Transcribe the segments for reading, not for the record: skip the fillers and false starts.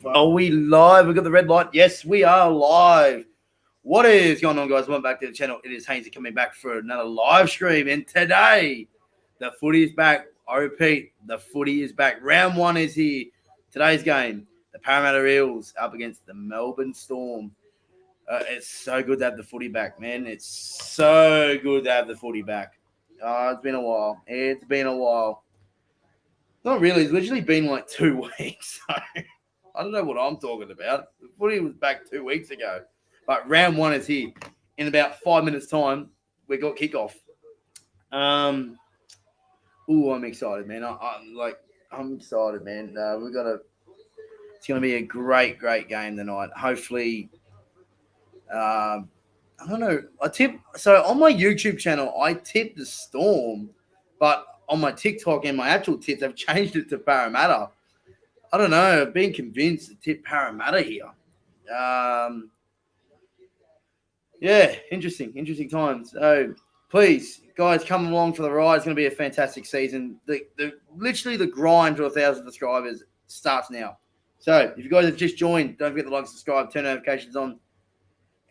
Are we live? We've got the red light. Yes, we are live. What is going on, guys? Welcome back to the channel. It is Hainsey coming back for another live stream. And today, the footy is back. I repeat, the footy is back. Round one is here. Today's game, the Parramatta Eels up against the Melbourne Storm. It's so good to have the footy back, man. It's so good to have the footy back. It's been a while. It's been a while. Not really. It's literally been like 2 weeks. So I don't know what I'm talking about. The footy was back 2 weeks ago. But round one is here. In about 5 minutes' time, we got kickoff. I'm excited, man. I'm excited, man. It's gonna be a great game tonight. Hopefully, I don't know. So on my YouTube channel, I tipped the Storm, but on my TikTok and my actual tips, I've changed it to Parramatta. I don't know. I've been convinced to tip Parramatta here. Yeah, interesting times. So please, guys, come along for the ride. It's going to be a fantastic season. Literally the grind to 1,000 subscribers starts now. So if you guys have just joined, don't forget to like, subscribe, turn notifications on,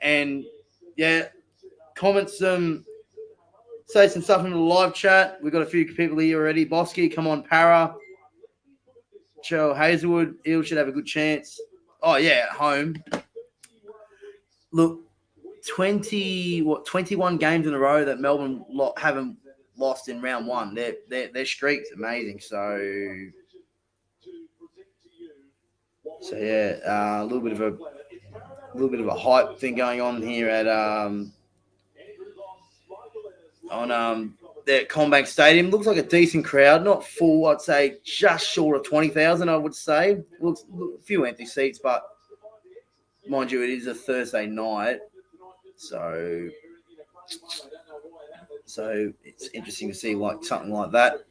and yeah, comment say some stuff in the live chat. We've got a few people here already. Bosky, come on, Para. Joe Hazelwood, Eels should have a good chance. Oh, yeah, at home. Look, 21 games in a row that Melbourne haven't lost in round one. Their streak's amazing. So yeah, a little bit of a hype thing going on here at the CommBank Stadium. Looks like a decent crowd, not full. I'd say just short of 20,000. I would say looks a few empty seats, but mind you, it is a Thursday night, so it's interesting to see something like that.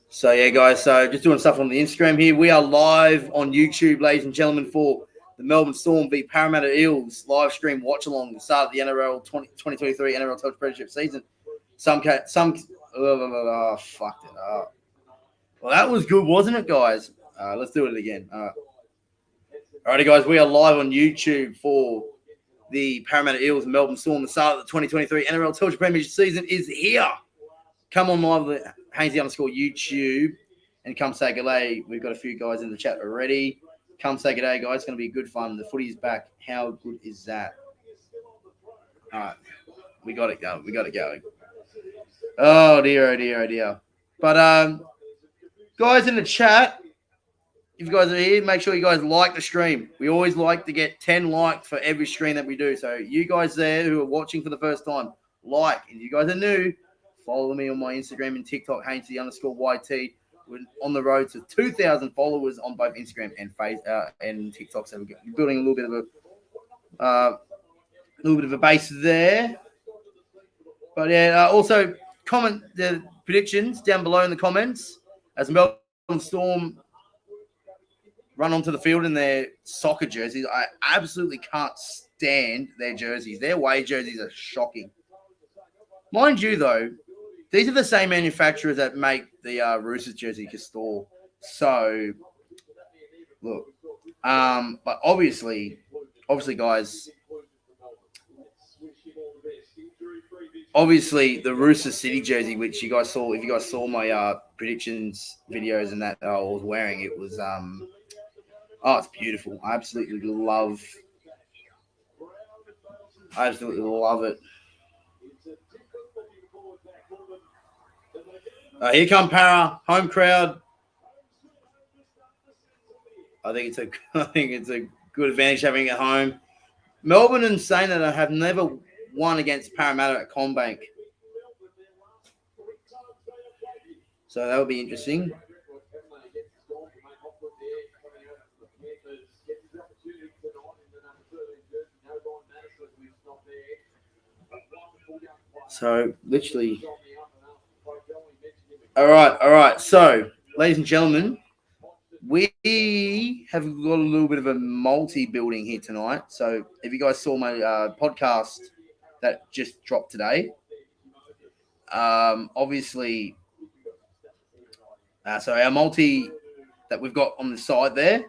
So yeah, guys. So just doing stuff on the Instagram here. We are live on YouTube, ladies and gentlemen, for the Melbourne Storm v Parramatta Eels live stream watch-along, the start of the NRL 2023 NRL Touch Premiership season. Fucked it up. Well, that was good, wasn't it, guys? Let's do it again. Alrighty, guys, we are live on YouTube for the Parramatta Eels and Melbourne Storm. The start of the 2023 NRL Touch Premiership season is here. Come on live with Hainsey_YouTube and come say good day. We've got a few guys in the chat already. Come say good day, guys. It's going to be good fun. The footy is back. How good is that? All right. We got it going. Oh, dear. But, guys in the chat, if you guys are here, make sure you guys like the stream. We always like to get 10 likes for every stream that we do. So you guys there who are watching for the first time, like. And if you guys are new, follow me on my Instagram and TikTok, Hainsey_YT. We're on the road to 2,000 followers on both Instagram and TikTok. So we're building a little bit of a base there. But yeah, also comment the predictions down below in the comments as Melbourne Storm run onto the field in their soccer jerseys. I absolutely can't stand their jerseys. Their away jerseys are shocking. Mind you, though, these are the same manufacturers that make the Roosters jersey, Castor. So, look. But obviously, guys, obviously the Rooster City jersey, which you guys saw, if you guys saw my predictions videos and that I was wearing, it was it's beautiful. I absolutely love it. Here come Para, home crowd. I think it's a good advantage having it at home. Melbourne and saying that I have never won against Parramatta at CommBank, so that would be interesting. So literally. All right. So, ladies and gentlemen, we have got a little bit of a multi-building here tonight. So, if you guys saw my podcast that just dropped today, obviously, so our multi that we've got on the side there,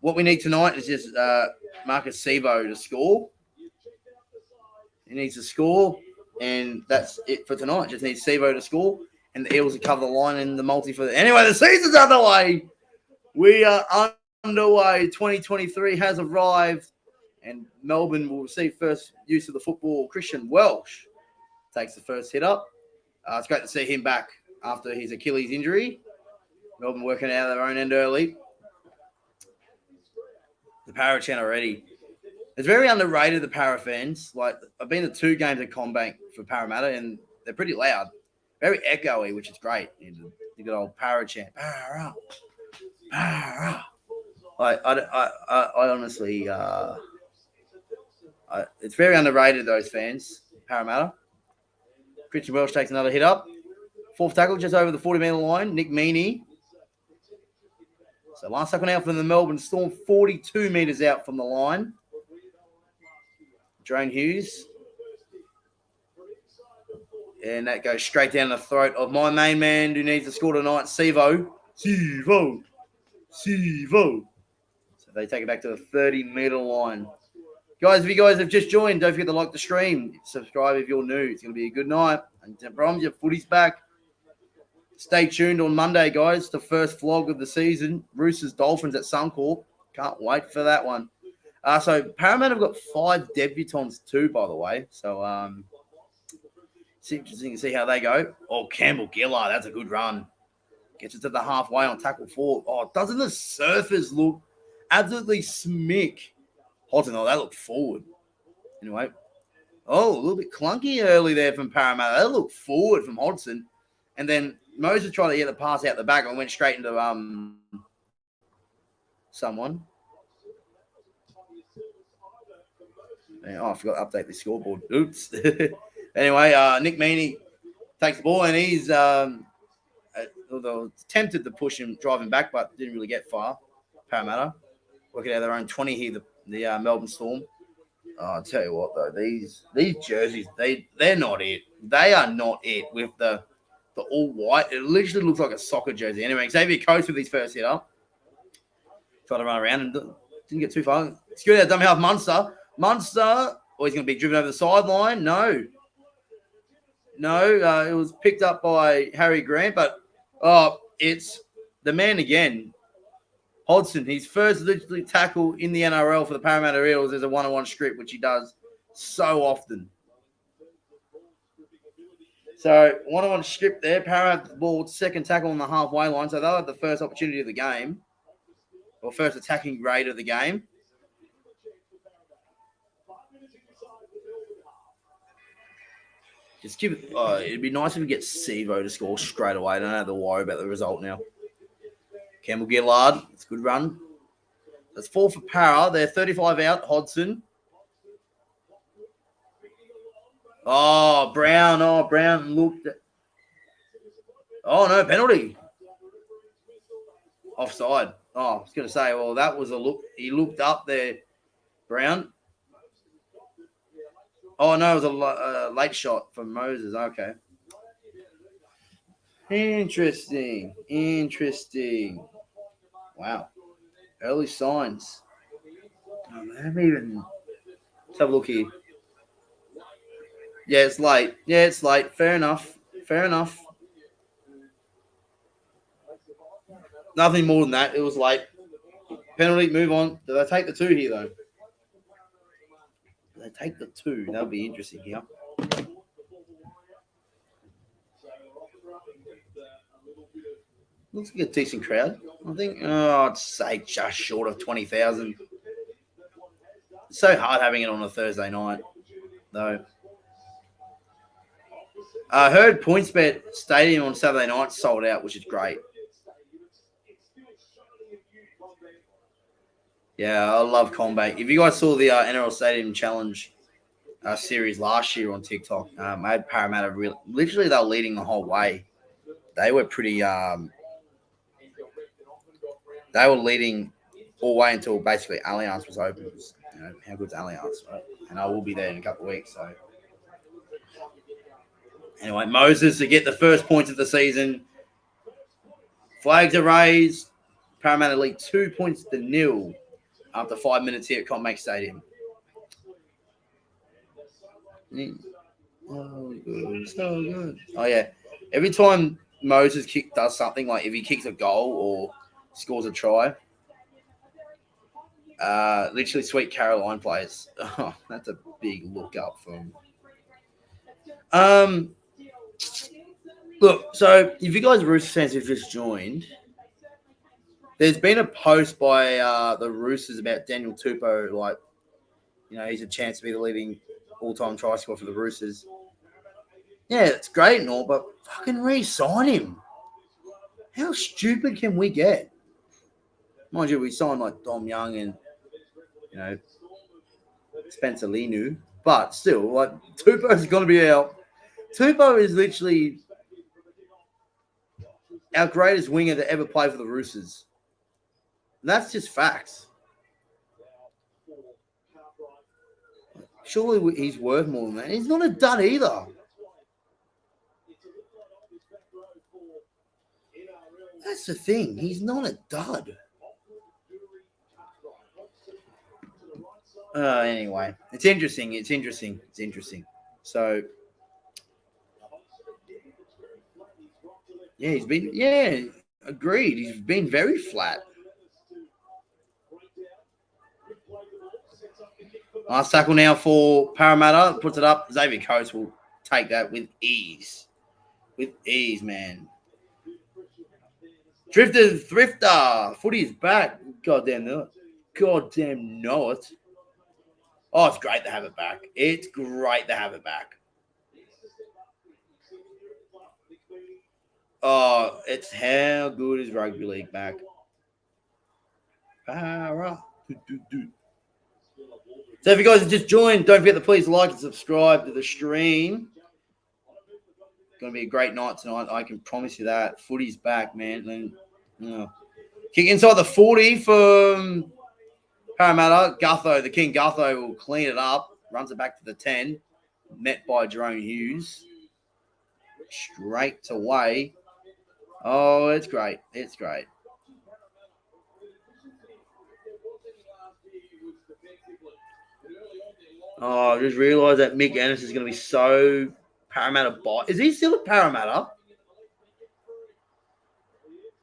What we need tonight is just Marcus Sevo to score. He needs to score, and that's it for tonight. Just needs Sevo to score, and the Eels to cover the line in the multi for the... Anyway, the season's underway. We are underway. 2023 has arrived, and Melbourne will receive first use of the football. Christian Welsh takes the first hit up. It's great to see him back after his Achilles injury. Melbourne working out of their own end early. The Para chant already. It's very underrated, the Para fans. Like, I've been to 2 games at CommBank for Parramatta, and they're pretty loud. Very echoey, which is great. You got old Para chant. Para. Para. Like, I honestly... it's very underrated, those fans, Parramatta. Christian Welsh takes another hit up. 4th tackle, just over the 40-metre line. Nick Meaney. So last tackle now from the Melbourne Storm, 42 metres out from the line. Drone Hughes. And that goes straight down the throat of my main man who needs to score tonight, Sevo. Sevo. So they take it back to the 30-metre line. Guys, if you guys have just joined, don't forget to like the stream. Subscribe if you're new. It's going to be a good night. And I promise you, footy's back. Stay tuned on Monday, guys. The first vlog of the season. Roosters Dolphins at Suncorp. Can't wait for that one. So Parramatta have got 5 debutants too, by the way. So it's interesting to see how they go. Oh, Campbell Gillard, that's a good run. Gets it to the halfway on tackle 4. Oh, doesn't the surfers look absolutely smick? Hodgson, that looked forward. Anyway. Oh, a little bit clunky early there from Parramatta. That looked forward from Hodgson. And then Moses tried to get the pass out the back and went straight into someone. Oh, I forgot to update the scoreboard. Oops. Anyway, Nick Meaney takes the ball, and he's tempted to push him, drive him back, but didn't really get far. Parramatta working out their own 20 here, the Melbourne Storm. Oh, I'll tell you what, though, these jerseys, they're not it. They are not it with the all white. It literally looks like a soccer jersey. Anyway, Xavier Coates with his first hit up. Tried to run around and didn't get too far. Screwed out dumb half Munster. Munster, he's going to be driven over the sideline. No, it was picked up by Harry Grant, but it's the man again. Hodgson, his first literally tackle in the NRL for the Parramatta Eels is a one-on-one strip, which he does so often. So one-on-one strip there. Parramatta ball, second tackle on the halfway line. So they'll have the first opportunity of the game, or first attacking grade of the game. Just give it. It'd be nice if we get Sevo to score straight away. I don't have to worry about the result now. Campbell Gillard, it's a good run. That's 4 for Para. They're 35 out. Hodgson. Oh, Brown. Oh, Brown looked. Oh, no, penalty. Offside. Oh, I was going to say, well, that was a look. He looked up there, Brown. Oh, no, it was a late shot from Moses. Okay. Interesting. Wow. Early signs. Oh, man, let's have a look here. Yeah, it's late. Fair enough. Nothing more than that. It was late. Penalty, move on. Do they take the 2 here, though? Do they take the 2? That'll be interesting here. Looks like a decent crowd. I think, I'd say just short of 20,000. It's so hard having it on a Thursday night, though. I heard PointsBet Stadium on Saturday night sold out, which is great. Yeah, I love CommBank. If you guys saw the NRL Stadium Challenge series last year on TikTok, I had Parramatta literally they were leading the whole way. They were pretty they were leading all the way until basically Allianz was open. You know, how good's Allianz, right? And I will be there in a couple of weeks. So anyway, Moses to get the first points of the season. Flags are raised. Parramatta lead 2 points to 0. after 5 minutes here at Combank Stadium. Oh, good. So good. Oh, yeah. Every time Moses does something, like if he kicks a goal or scores a try, literally Sweet Caroline plays. Oh, that's a big look up for him. Look, so if you guys Roosters fans have just joined, there's been a post by the Roosters about Daniel Tupou, like, he's a chance to be the leading all-time try scorer for the Roosters. Yeah, it's great and all, but fucking re-sign him. How stupid can we get? Mind you, we signed like Dom Young and, Spencer Linu, but still, like, Tupou's going to be out. Tupou is literally our greatest winger to ever play for the Roosters. And that's just facts. Surely he's worth more than that. He's not a dud either. That's the thing. He's not a dud. Anyway, it's interesting. So, yeah, agreed. He's been very flat. Last tackle now for Parramatta. Puts it up. Xavier Coates will take that with ease. With ease, man. Thrifter. Footy is back. Goddamn know it. Oh, it's great to have it back. Oh, it's how good is rugby league back. So if you guys have just joined, don't forget to please like and subscribe to the stream. It's going to be a great night tonight. I can promise you that. Footy's back, man. Kick inside the 40 from Parramatta. Gutho, the King Gutho will clean it up. Runs it back to the 10. Met by Jerome Hughes. Straight away. Oh, it's great. Oh, I just realised that Mick Ennis is going to be so Parramatta Is he still at Parramatta?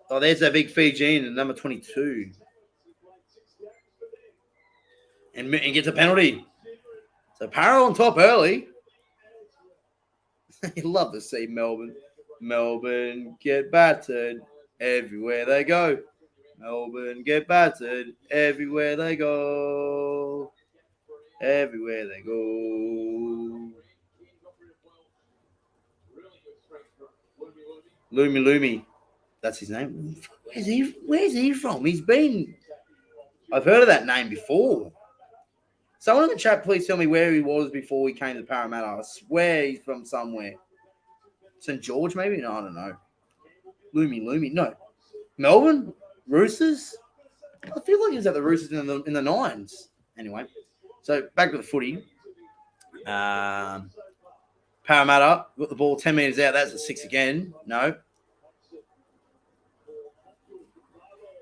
Oh, there's that big Fijian, number 22. And gets a penalty. So Parra on top early. You love to see Melbourne. Melbourne get battered everywhere they go. Melbourne get battered everywhere they go. Everywhere they go. Lumi. That's his name. Where's he from? I've heard of that name before. Someone in the chat, please tell me where he was before he came to Parramatta. I swear he's from somewhere. St. George, maybe? No, I don't know. Lumi. No. Melbourne? Roosters? I feel like he was at the Roosters in the nines. Anyway, so back to the footy. Parramatta got the ball 10 metres out. That's a 6 again. No.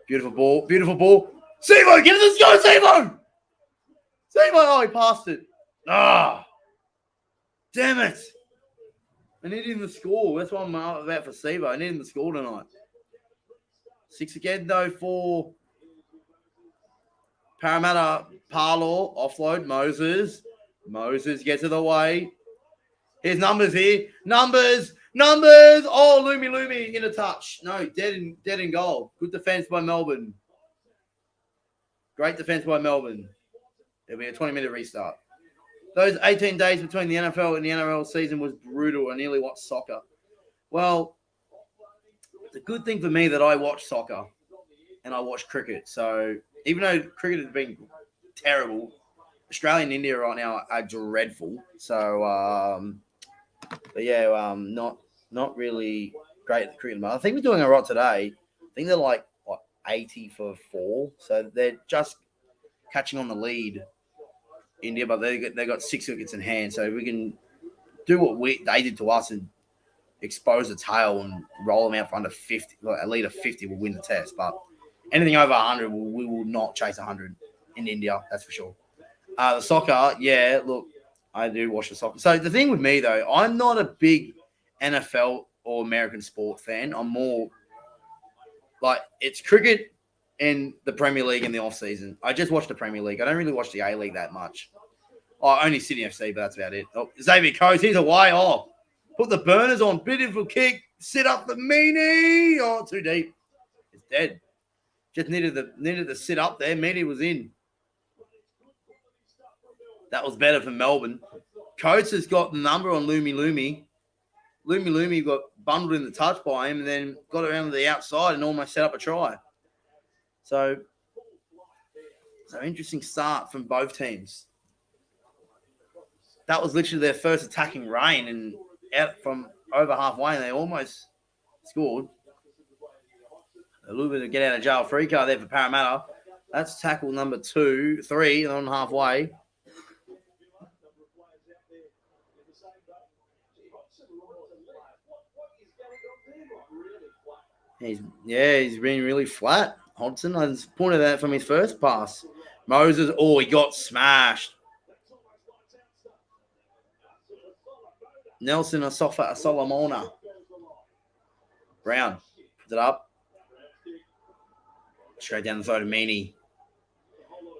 Beautiful ball. Simo, get it, let's go, Simo! Oh, he passed it. Damn it. I need him to score. That's what I'm about for Simo. I need him to score tonight. 6 again, though, for Parramatta. Parlour, offload, Moses. Moses gets it away. Here's numbers here. Numbers. Oh, Lumi in a touch. No, dead in goal. Good defense by Melbourne. Great defense by Melbourne. There'll be a 20-minute restart. Those 18 days between the NFL and the NRL season was brutal. I nearly watched soccer. Well, it's a good thing for me that I watch soccer and I watch cricket. So even though cricket has been terrible, Australia and India right now are dreadful. So, not really great at the cricket. I think we're doing all right today. I think they're like 80 for 4. So they're just catching on the lead, India, but they got 6 wickets in hand. So we can do what they did to us and expose the tail and roll them out for under 50. Like a lead of 50 will win the test. But anything over 100, we will not chase 100. in India, that's for sure. The soccer, yeah, look, I do watch the soccer. So the thing with me, though, I'm not a big NFL or American sport fan. I'm more like it's cricket and the Premier League in the off-season. I just watch the Premier League. I don't really watch the A-League that much. Oh, only Sydney FC, but that's about it. Oh, Xavier Coates, he's away. Oh, put the burners on. Beautiful kick. Sit up the meanie. Oh, too deep. It's dead. Just needed to sit up there. Meanie was in. That was better for Melbourne. Coates has got the number on Lumi. Lumi got bundled in the touch by him and then got around to the outside and almost set up a try. So interesting start from both teams. That was literally their first attacking reign and out from over halfway and they almost scored. A little bit of get out of jail free card there for Parramatta. That's tackle number 3 on halfway. He's been really flat. Hodgson, I just pointed that from his first pass. Moses, he got smashed. Nelson Asofa Solomona. Brown puts it up. Straight down the throat of Meany.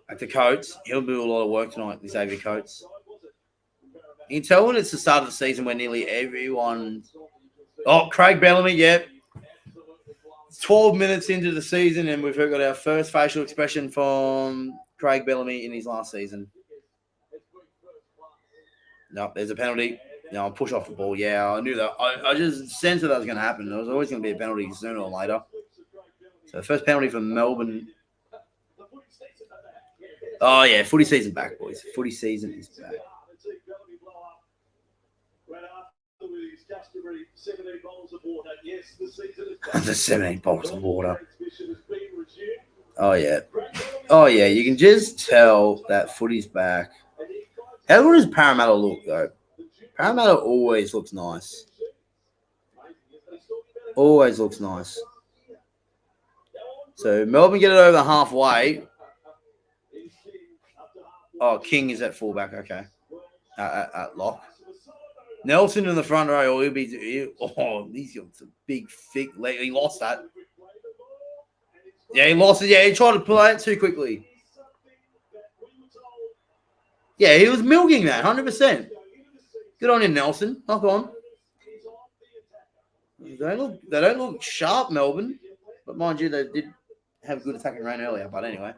Back to Coates. He'll do a lot of work tonight, this Xavier Coates. You can tell when it's the start of the season where nearly everyone... Oh, Craig Bellamy, yep. 12 minutes into the season and we've got our first facial expression from Craig Bellamy in his last season. No, there's a penalty. No, push off the ball. Yeah, I knew that. I just sensed that was going to happen. There was always going to be a penalty sooner or later. So first penalty for Melbourne. Oh, yeah, footy season back, boys. Footy season is back. The 17 bowls of water. Oh, yeah. Oh, yeah, you can just tell that footy's back. How good does Parramatta look, though? Parramatta always looks nice. Always looks nice. So Melbourne get it over halfway. Oh, King is at fullback. Okay. At lock. Nelson in the front row. He's got some big, thick leg. He lost that. Yeah, he lost it. Yeah, he tried to play it too quickly. Yeah, he was milking that, 100%. Good on him, Nelson. Knock on. They don't look sharp, Melbourne. But mind you, they did have a good attacking reign earlier. But anyway.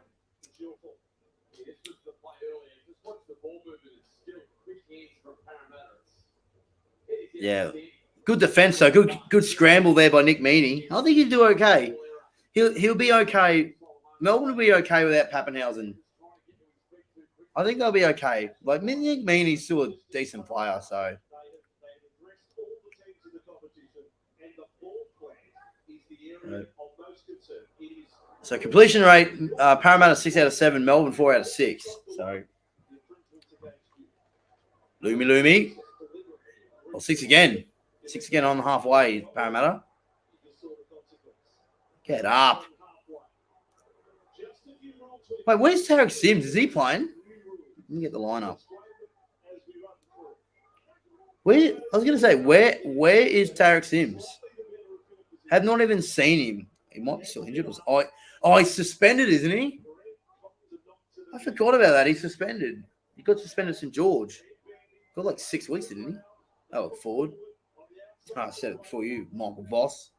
Yeah. Good defense, though. Good scramble there by Nick Meany. I think he'll do okay. He'll be okay. Melbourne will be okay without Pappenhausen. I think they'll be okay. Like, Nick Meany's still a decent player, so. Right. So completion rate, Parramatta 6 out of 7, Melbourne 4 out of 6. So Lumi. Well, 6 again. 6 again on the halfway, Parramatta. Get up. Wait, where's Tarek Sims? Is he playing? Let me get the lineup. Where is Tarek Sims? Have not even seen him. He might be still injured. He's suspended, isn't he? I forgot about that. He's suspended. He got suspended at St. George. Got like 6 weeks, didn't he? Oh, look forward. I said it before you, Michael Voss.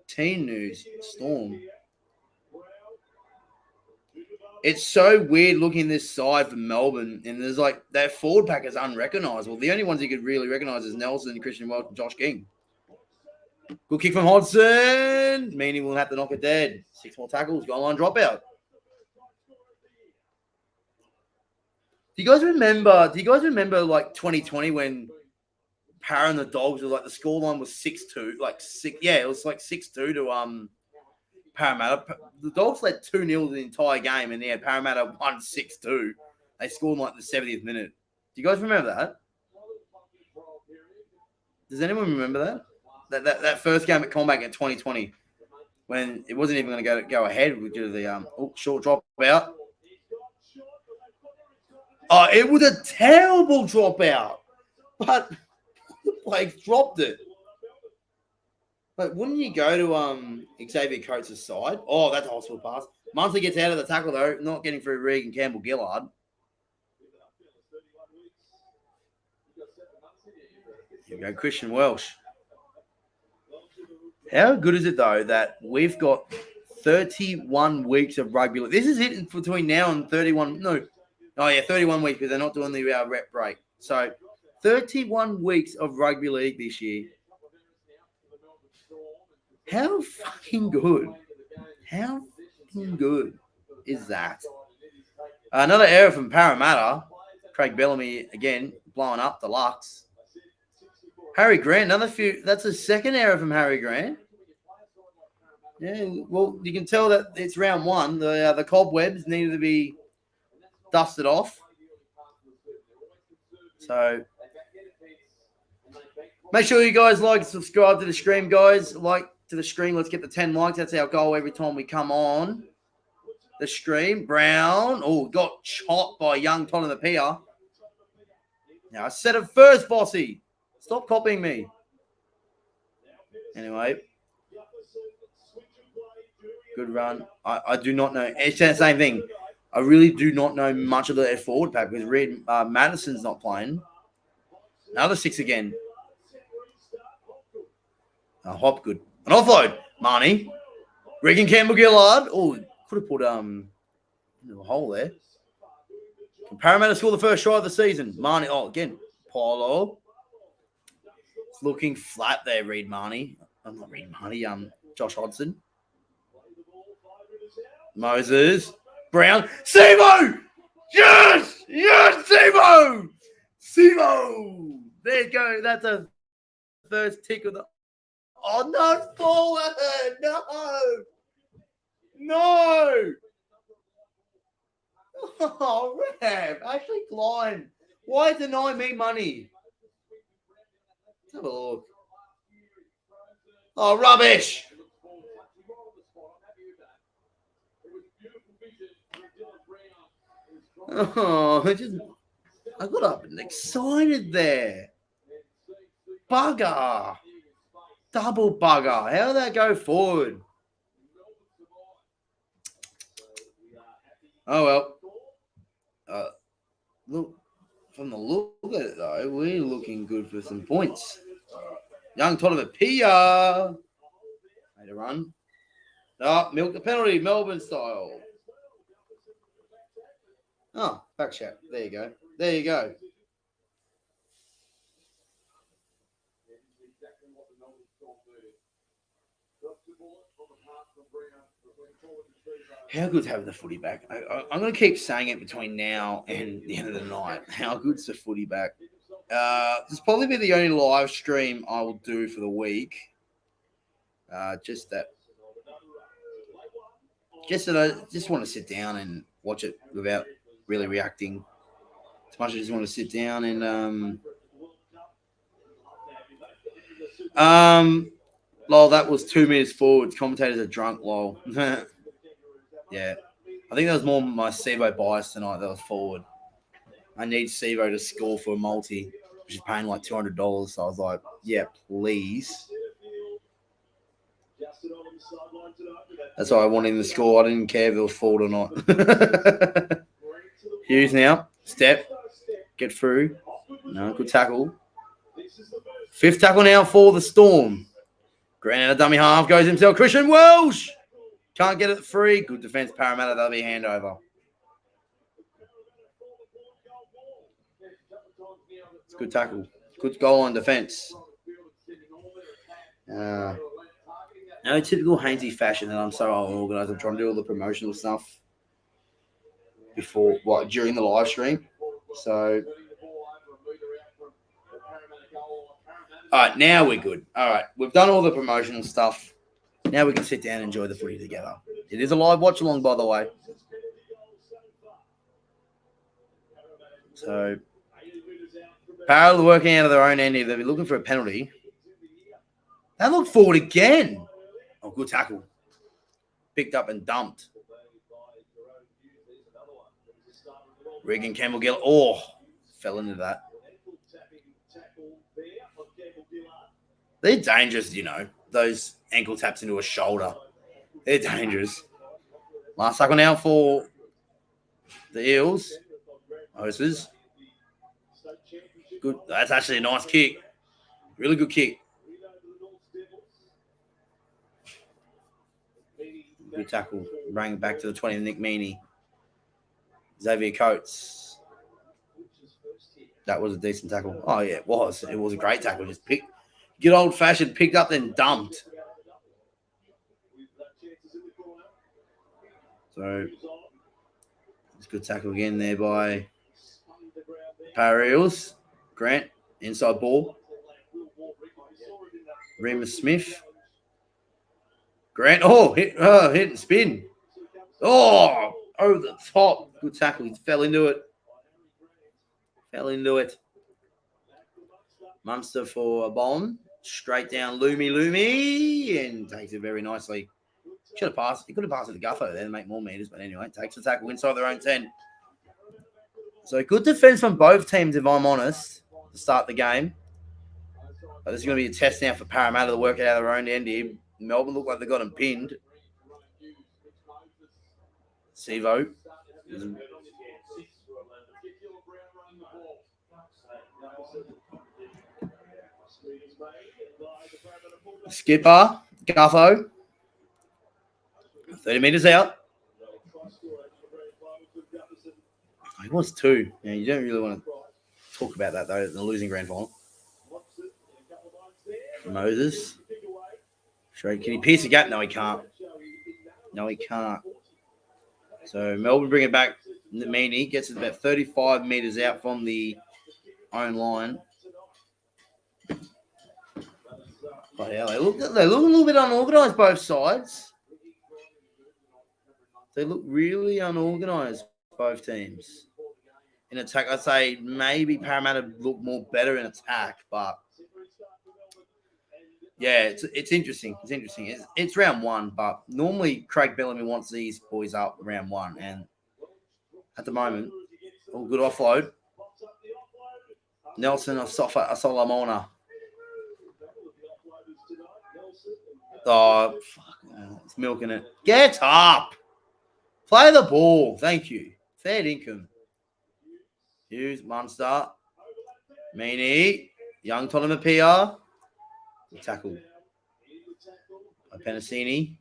Team news, Storm. It's so weird looking this side for Melbourne, and there's like their forward pack is unrecognisable. The only ones you could really recognise is Nelson, Christian Welch, and Josh King. Good kick from Hodgson. Meany will have to knock it dead. 6 more tackles, goal line dropout. Do you guys remember like 2020 when Parra and the Dogs were like the scoreline was 6-2, it was like 6-2 to Parramatta. The Dogs led 2-0 the entire game, and they had Parramatta won 6-2. They scored in like the 70th minute. Do you guys remember that? Does anyone remember that? That first game at Combank in 2020 when it wasn't even going to go ahead due to the short drop out. Oh, it was a terrible drop out, but Blake dropped it. But wouldn't you go to Xavier Coates' side? Oh, that's a hospital pass. Munster gets out of the tackle, though, not getting through Regan Campbell-Gillard. Here we go, Christian Welsh. How good is it, though, that we've got 31 weeks of rugby league? This is it between now and 31. No. Oh, yeah, 31 weeks, because they're not doing the rep break. So 31 weeks of rugby league this year. How fucking good? How fucking good is that? Another error from Parramatta. Craig Bellamy, again, blowing up the Lux. Harry Grant, another few. That's a second error from Harry Grant. Yeah, well, you can tell that it's round one. The cobwebs needed to be dusted off. So make sure you guys like and subscribe to the stream, guys. Like to the stream. Let's get the 10 likes. That's our goal every time we come on the stream. Brown. Oh, got chopped by young Tony the Pier. Now, I said it first, Bossy. Stop copying me. Anyway. Good run. I do not know. It's the same thing. I really do not know much of the forward pack because Reed Madison's not playing. Another 6 again. Hop good. An offload. Marnie. Regan Campbell-Gillard. Oh, could have put a hole there. Can Parramatta score the first try of the season? Marnie. Oh, again. Paulo. It's looking flat there, Reed Marnie. I'm not Reed Marnie. Josh Hodgson. Moses. Brown. Simo! Yes! Yes, Simo! Simo! There you go. That's a first tick of the... Oh, no, forward! No! No! Oh, Rev. Actually, Klein. Why deny me money? Let's have a look. Oh, rubbish! Oh, I got up and excited there. Bugger. Double bugger. How did that go forward? Oh, well. Look, from the look at it, though, we're looking good for some points. Young Tony Pia. Made a run. Oh, milk the penalty, Melbourne style. Oh, back shot. There you go. There you go. How good's having the footy back? I'm going to keep saying it between now and the end of the night. How good's the footy back? This will probably be the only live stream I will do for the week. Just that I just want to sit down and watch it without really reacting. As much as I just want to sit down and lol, that was 2 meters forward. Commentators are drunk, lol. Yeah. I think that was more my Sevo bias tonight that was forward. I need Sevo to score for a multi, which is paying like $200. So I was like, yeah, please. That's why I wanted him to score. I didn't care if it was forward or not. Hughes now. Step. Get through. No, good tackle. 5th tackle now for the Storm. Grant out a dummy half. Goes himself. Christian Welsh. Can't get it free. Good defense, Parramatta. That'll be a handover. It's a good tackle. Good goal on defense. No, typical Hainsey fashion that I'm so unorganized. I'm trying to do all the promotional stuff during the live stream. So, all right, now we're good. All right, we've done all the promotional stuff. Now we can sit down and enjoy the footy together. It is a live watch along, by the way. So, Parramatta working out of their own end here. They'll be looking for a penalty. They look forward again. Oh, good tackle. picked up and dumped. Regan Campbell-Gillard. Oh, fell into that. They're dangerous, you know. Those ankle taps into a shoulder. They're dangerous. Last tackle now for the Eels. Moses. Good. That's actually a nice kick. Really good kick. Good tackle. Bring it back to the 20 of Nick Meaney. Xavier Coates. That was a decent tackle. Oh, yeah, it was. It was a great tackle. Just get old-fashioned, picked up, then dumped. So, it's a good tackle again there by Parramatta Eels. Grant, inside ball. Remus Smith. Grant, hit and spin. Oh, over the top. Good tackle. He fell into it. Munster for a bomb. Straight down Loomy, and takes it very nicely. Should have passed. He could have passed it to Guffo there to make more meters, but anyway, takes the tackle inside their own 10. So good defense from both teams, if I'm honest, to start the game. But this is going to be a test now for Parramatta to work it out of their own end here. Melbourne look like they got him pinned. Sevo. Skipper, Guffo. 30 metres out. He was 2. Yeah, you don't really want to talk about that, though, in the losing grand final. Moses. Straight. Can he pierce the gap? No, he can't. So Melbourne bring it back. Meaney gets it about 35 metres out from the own line. But yeah, they look a little bit unorganised, both sides. They look really unorganised, both teams. In attack, I'd say maybe Parramatta look more better in attack, but yeah, it's interesting. It's round 1, but normally Craig Bellamy wants these boys up round 1, and at the moment, all good offload. Nelson Solomona. Oh, fuck. It's milking it. Get up. Play the ball. Thank you. Fair income. Hughes, Munster. Meaney. Young Tonamapia. Tackle. Penasini.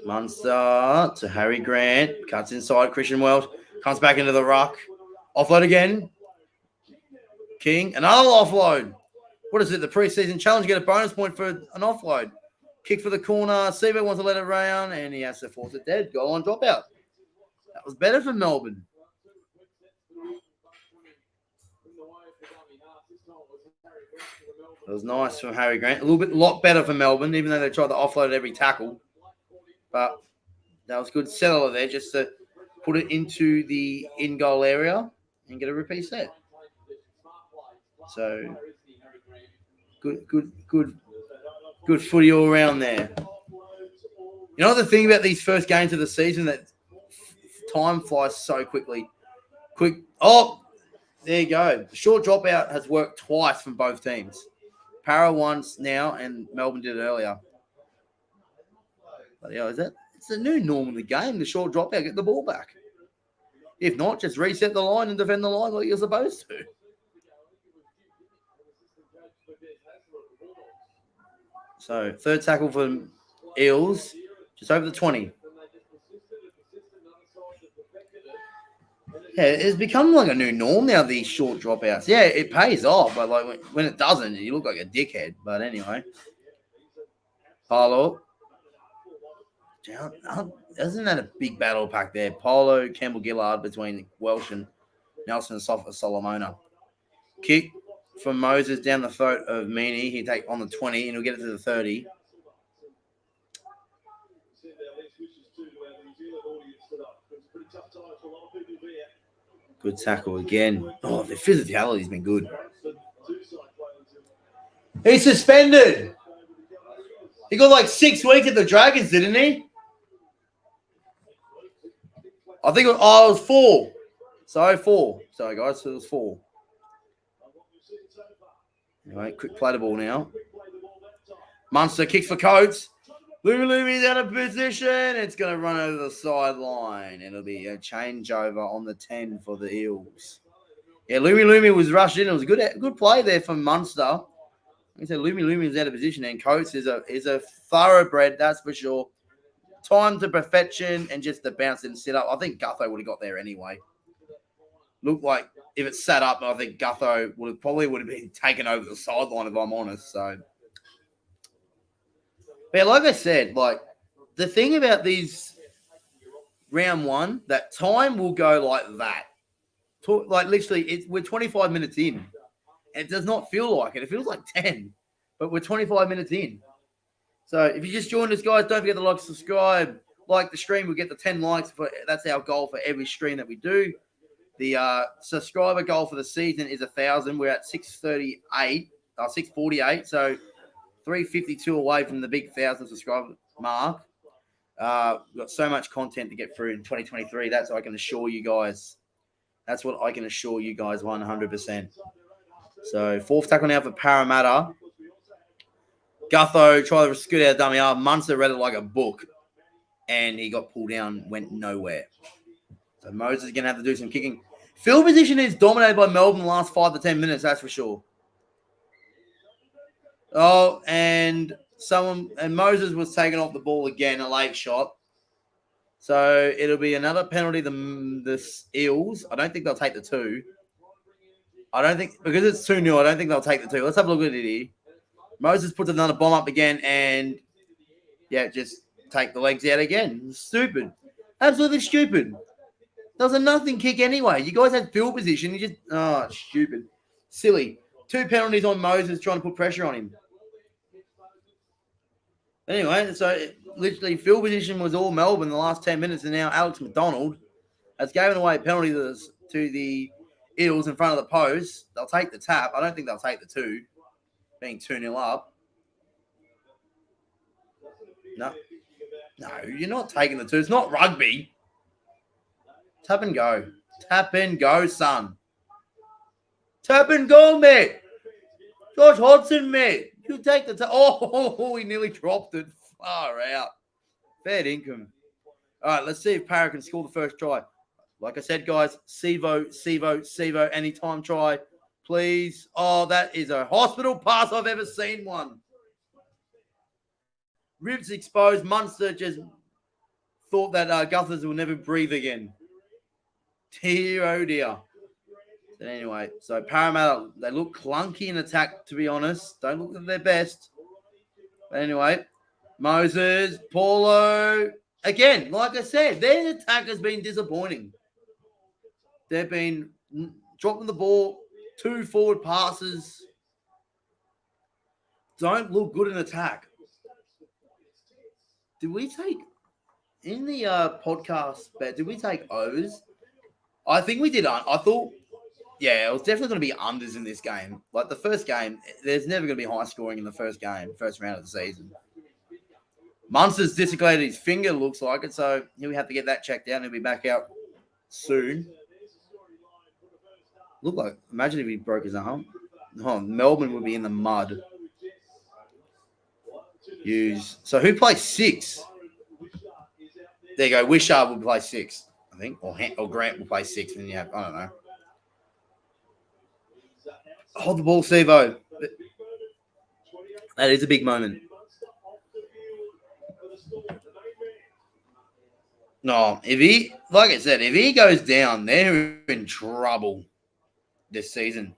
Munster to Harry Grant. Cuts inside. Christian Welch. Comes back into the ruck. Offload again. King. Another offload. What is it? The preseason challenge. Get a bonus point for an offload. Kick for the corner. Seaver wants to let it round, and he has to force it dead. Goal on dropout. That was better for Melbourne. It was nice from Harry Grant. A lot better for Melbourne, even though they tried to offload every tackle. But that was good. Settle it there just to put it into the in-goal area and get a repeat set. So good footy all around there. You know the thing about these first games of the season, that time flies so quickly. Oh, there you go. The short dropout has worked twice from both teams. Para once now, and Melbourne did it earlier. But yeah, it's a new norm in the game. The short dropout, get the ball back. If not, just reset the line and defend the line like you're supposed to. So, third tackle for Eels, just over the 20. Yeah, it's become like a new norm now, these short dropouts. Yeah, it pays off, but like when it doesn't, you look like a dickhead. But anyway. Polo. Isn't that a big battle pack there? Polo, Campbell-Gillard between Welsh and Nelson Solomona. Kick from Moses down the throat of Meaney. He'll take on the 20 and he'll get it to the 30. Good tackle again. Oh, the physicality's been good. He's suspended. He got like 6 weeks at the Dragons, didn't he? I think it was 4. So 4. Sorry, guys. So it was 4. Anyway, quick play the ball now. Munster kicks for Coates. Lumi's out of position. It's going to run over the sideline. It'll be a changeover on the 10 for the Eels. Yeah, Lumi was rushed in. It was a good play there from Munster. Like I said, Lumi is out of position, and Coates is a thoroughbred, that's for sure. Time to perfection and just the bounce and sit up. I think Gutho would have got there anyway. Looked like if it sat up, I think Gutho would have been taken over the sideline, if I'm honest. So, but like I said, like the thing about these round one, that time will go like that. Like literally, we're 25 minutes in. It does not feel like it. It feels like 10, but we're 25 minutes in. So if you just joined us, guys, don't forget to like, subscribe, like the stream. We'll get the 10 likes. That's our goal for every stream that we do. The subscriber goal for the season is 1,000. We're at 648. So 352 away from the big 1,000 subscriber mark. We've got so much content to get through in 2023. That's what I can assure you guys. That's what I can assure you guys 100%. So fourth tackle now for Parramatta. Gutho tried to scoot out a dummy half. Munster read it like a book, and he got pulled down, went nowhere. So Moses is going to have to do some kicking. Field position is dominated by Melbourne the last 5 to 10 minutes, that's for sure. Oh, and Moses was taken off the ball again, a late shot. So it'll be another penalty, the Eels. I don't think they'll take the 2. Because it's 2-0, I don't think they'll take the 2. Let's have a look at it here. Moses puts another bomb up again and, just take the legs out again. Stupid. Absolutely stupid. That was a nothing kick anyway. You guys had field position. You just, stupid. Silly. 2 penalties on Moses trying to put pressure on him. Anyway, so literally field position was all Melbourne the last 10 minutes, and now Alex McDonald has given away a penalty to the Eels in front of the post. They'll take the tap. I don't think they'll take the 2. Being 2-0 up. No, you're not taking the 2. It's not rugby. Tap and go. Tap and go, son. Tap and go, mate. Josh Hodgson, mate. You take the tap. Oh, he nearly dropped it. Far out. Fair income. All right, let's see if Parra can score the first try. Like I said, guys, Sevo, anytime try. Please. Oh, that is a hospital pass. I've ever seen one. Ribs exposed. Munster just thought that Guthers will never breathe again. Dear, oh dear. But anyway, so Parramatta, they look clunky in attack, to be honest. Don't look at their best. But anyway, Moses, Paulo. Again, like I said, their attack has been disappointing. They've been dropping the ball. 2 forward passes. Don't look good in attack. Did we take, in the podcast bet, did we take overs? I think we did. I thought, it was definitely going to be unders in this game. Like the first game, there's never going to be high scoring in the first round of the season. Munster's dislocated his finger, looks like it, so he'll have to get that checked out and he'll be back out soon. Imagine if he broke his arm. Oh, Melbourne would be in the mud. So who plays 6? There you go. Wishart will play 6, I think. Or Grant will play 6. And I don't know. Hold the ball, Sevo. That is a big moment. No, if he goes down, they're in trouble this season.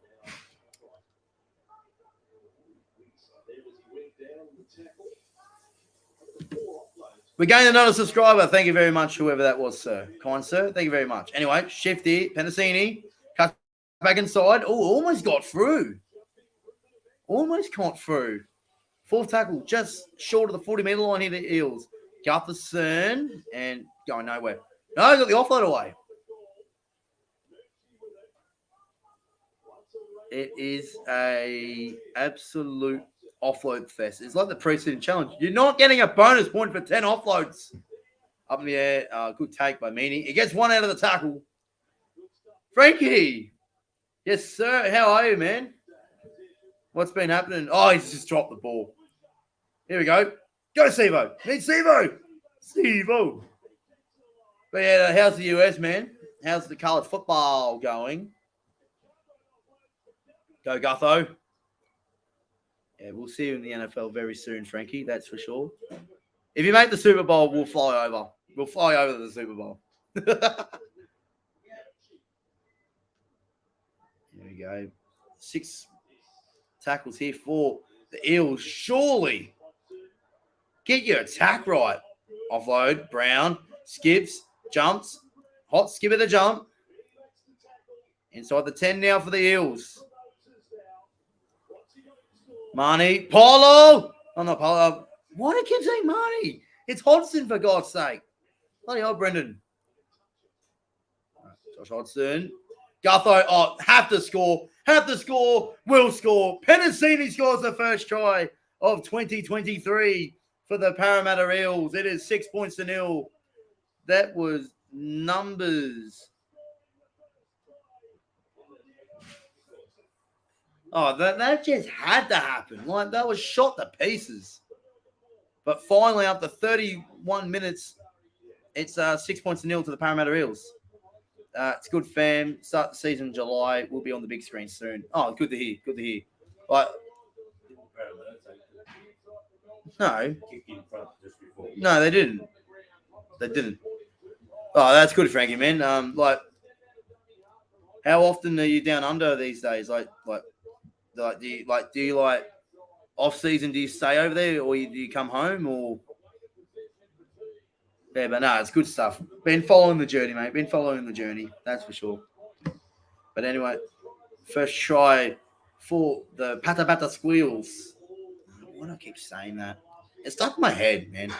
We're getting another subscriber. Thank you very much, whoever that was, sir. Kind sir. Thank you very much. Anyway, shift here. Penasini. Cut back inside. Oh, almost got through. Fourth tackle, just short of the 40-metre line here, the Eels. Gutherson and going nowhere. No, got the offload away. It is a absolute offload fest. It's like the preseason challenge. You're not getting a bonus point for 10 offloads. Up in the air. Good take by Meany. He gets one out of the tackle. Frankie. Yes, sir. How are you, man? What's been happening? Oh, he's just dropped the ball. Here we go. Go, Sevo. Need Sevo. Sevo. But yeah, how's the US, man? How's the college football going? Go, Gutho. Yeah, we'll see you in the NFL very soon, Frankie. That's for sure. If you make the Super Bowl, we'll fly over. We'll fly over the Super Bowl. Here we go. 6 tackles here for the Eels. Surely. Get your attack right. Offload. Brown. Skips. Jumps. Hot skip at the jump. Inside the 10 now for the Eels. Marnie. Polo. Oh, not Polo. Why do you keep saying Marnie? It's Hodgson, for God's sake. Bloody hell, Brendan. Josh Hodgson. Gutho. Oh, have to score. Have to score. Will score. Penasini scores the first try of 2023 for the Parramatta Eels. It is 6-0. That was numbers. Oh, that just had to happen. Like, that was shot to pieces. But finally, after 31 minutes, it's 6-0 to the Parramatta Eels. It's good, fam. Start the season in July. We'll be on the big screen soon. Oh, good to hear. Good to hear. Like, no, they didn't. They didn't. Oh, that's good, Frankie, man. Like, how often are you down under these days? Do you off season? Do you stay over there, or do you come home, or? Yeah, but no, it's good stuff. Been following the journey, mate. Been following the journey. That's for sure. But anyway, first try for the Parramatta Squeals. Why do I keep saying that? It's stuck in my head, man.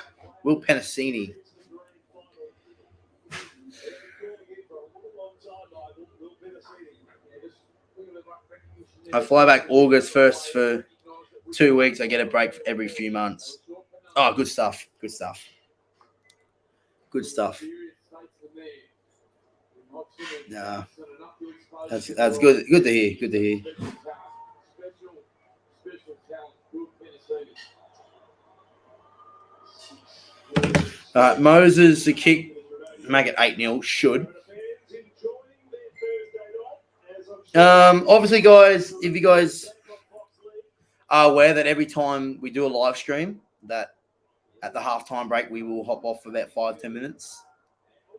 Will Penasini. I fly back August 1st for 2 weeks. I get a break every few months. Oh, good stuff. Good stuff. Good stuff. Yeah, that's good. Good to hear. Good to hear. All right, Moses the kick, make it 8-0. Should. Obviously, guys, if you guys are aware that every time we do a live stream, that at the halftime break we will hop off for about 5-10 minutes.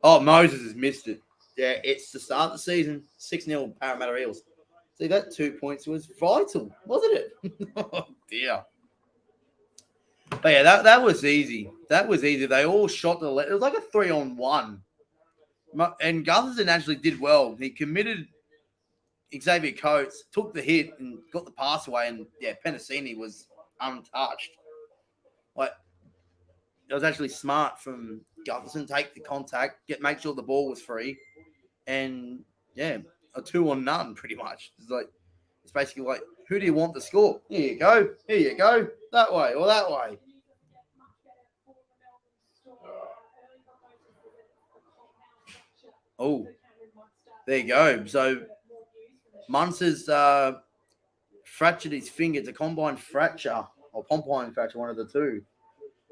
Oh, Moses has missed it. Yeah, it's the start of the season. 6-0 Parramatta Eels. See, that 2 points was vital, wasn't it? Oh, dear. But yeah, that was easy. That was easy. They all shot the left. It was like a 3-on-1. And Gutherson actually did well. He committed Xavier Coates, took the hit and got the pass away. And, yeah, Penasini was untouched. Like, it was actually smart from Gutherson. Take the contact, make sure the ball was free. And, yeah, a 2-on-none pretty much. It's basically like, who do you want to score? Here you go. Here you go. That way or that way. Oh, there you go. So, Munster's fractured his finger. It's a combined fracture or pompine fracture, one of the two.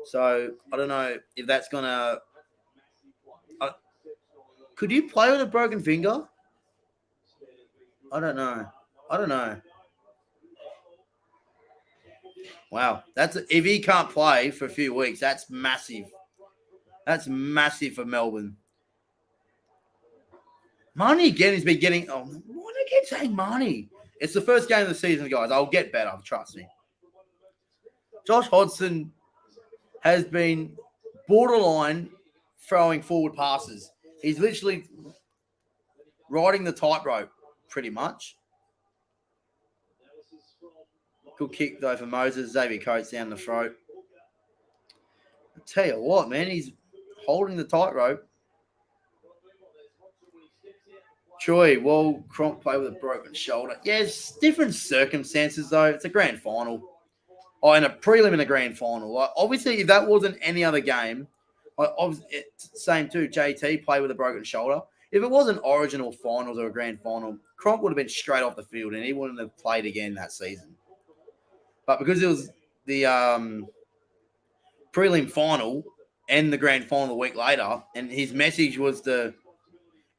So, I don't know if that's going to... could you play with a broken finger? I don't know. Wow. If he can't play for a few weeks, that's massive. That's massive for Melbourne. Marnie again has been getting... Oh, why do I keep saying Marnie? It's the first game of the season, guys. I'll get better. Trust me. Josh Hodgson has been borderline throwing forward passes. He's literally riding the tightrope, pretty much. Good kick, though, for Moses. Xavier Coates down the throat. I tell you what, man, he's holding the tightrope. Troy, well, Cronk play with a broken shoulder. Yeah, it's different circumstances, though. It's a grand final. Oh, in a prelim in a grand final. Like, obviously, if that wasn't any other game, like, same too, JT played with a broken shoulder. If it wasn't Origin or finals or a grand final, Cronk would have been straight off the field and he wouldn't have played again that season. But because it was the prelim final and the grand final a week later, and his message was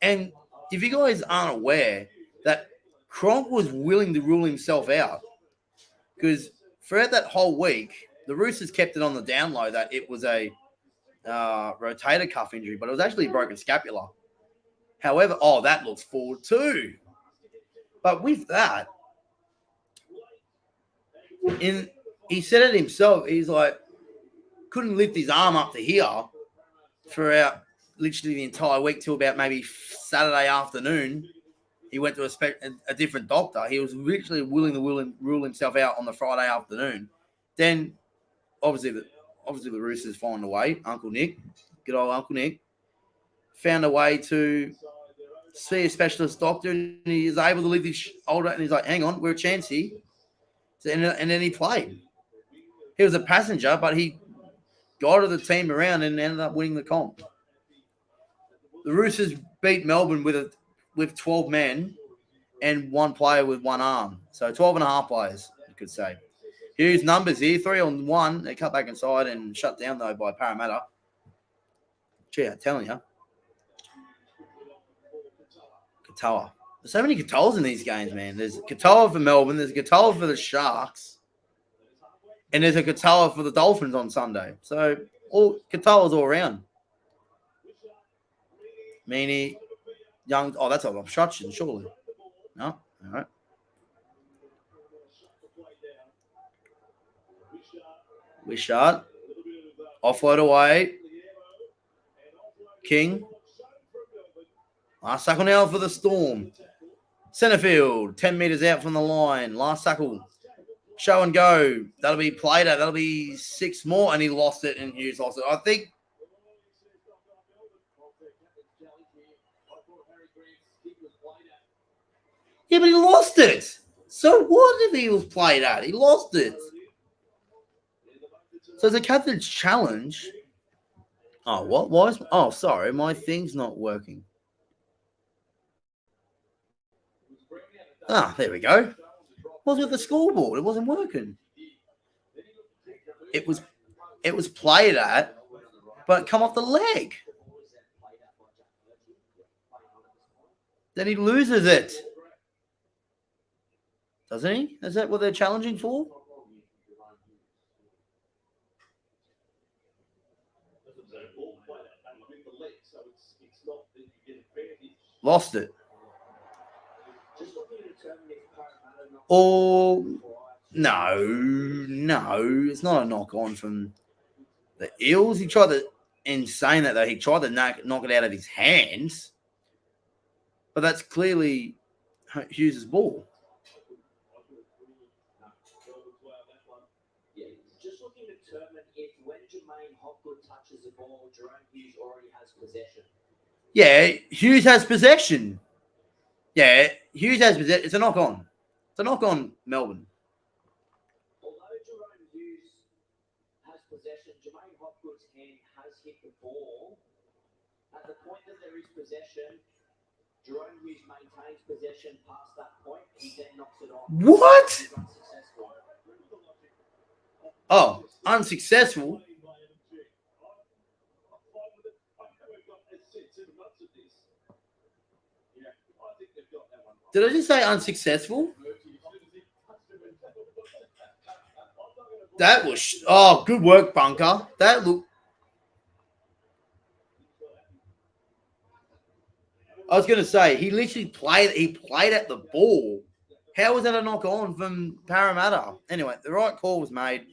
and if you guys aren't aware that Cronk was willing to rule himself out, because throughout that whole week, the Roosters kept it on the down low that it was a rotator cuff injury, but it was actually a broken scapula. However, that looks forward too. But with that, he said it himself. He's like, couldn't lift his arm up to here throughout literally the entire week till about maybe Saturday afternoon. He went to a different doctor. He was literally willing to rule himself out on the Friday afternoon. Then, obviously the Roosters find a way. Uncle Nick, good old Uncle Nick, found a way to see a specialist doctor, and he is able to lift his shoulder. And he's like, "Hang on, we're a chance here." And then he played. He was a passenger, but he guided the team around and ended up winning the comp. The Roosters beat Melbourne with 12 men and one player with one arm. So 12 and a half players, you could say. Here's numbers here, 3-on-1. They cut back inside and shut down, though, by Parramatta. Gee, I'm telling you. Katoa. There's so many Katoas in these games, man. There's a Katoa for Melbourne. There's a Katoa for the Sharks. And there's a Katoa for the Dolphins on Sunday. So, all Katoas all around. Meanie, Young. Oh, that's an obstruction, surely. No? All right. Wishart. Offload away. King. Last tackle now for the Storm. Centerfield, 10 metres out from the line. Last tackle. Show and go. That'll be played at. That'll be 6 more. And he lost it, and Hughes lost it. I think. Yeah, but he lost it. So what if he was played at? He lost it. So it's a captain's challenge. Oh, what was? Oh, sorry. My thing's not working. Ah, there we go. What was with the scoreboard? It wasn't working. It was played at, but come off the leg. Then he loses it. Doesn't he? Is that what they're challenging for? Lost it. Oh, no. It's not a knock on from the Eels. He tried to, in saying that though, he tried to knock it out of his hands. But that's clearly Hughes' ball. Just looking to determine if when Jermaine Hopgood touches the ball, Jerome Hughes already has possession. Yeah, Hughes has possession. Yeah, Hughes has possession. It's a knock on. It's a knock on Melbourne. Although Jerome Hughes has possession, Jermaine Hopgood's hand has hit the ball. At the point that there is possession, Jerome Hughes maintains possession past that point. He then knocks it off. What? Oh, unsuccessful. Did I just say unsuccessful? That was good work, Bunker. That looked. I was going to say he literally played. He played at the ball. How was that a knock on from Parramatta? Anyway, the right call was made.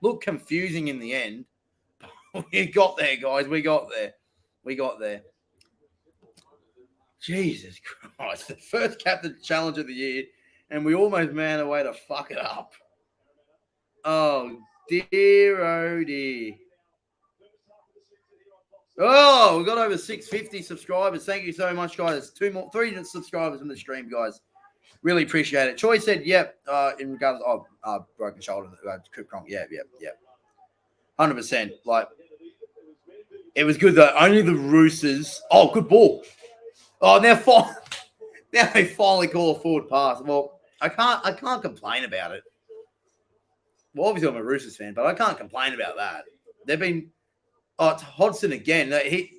Looked confusing in the end. We got there, guys. We got there. Jesus Christ. The first captain challenge of the year, and we almost ran away to fuck it up. Oh, dear, oh, dear. Oh, we got over 650 subscribers. Thank you so much, guys. 3 subscribers in the stream, guys. Really appreciate it. Troy said, yep, in regards of broken shoulder, Coop Cronk. Yeah. 100%. Like, it was good though. Only the Roosters. Oh, good ball. Oh, now they finally call a forward pass. Well, I can't complain about it. Well, obviously I'm a Roosters fan, but I can't complain about that. They've been it's Hodgson again. It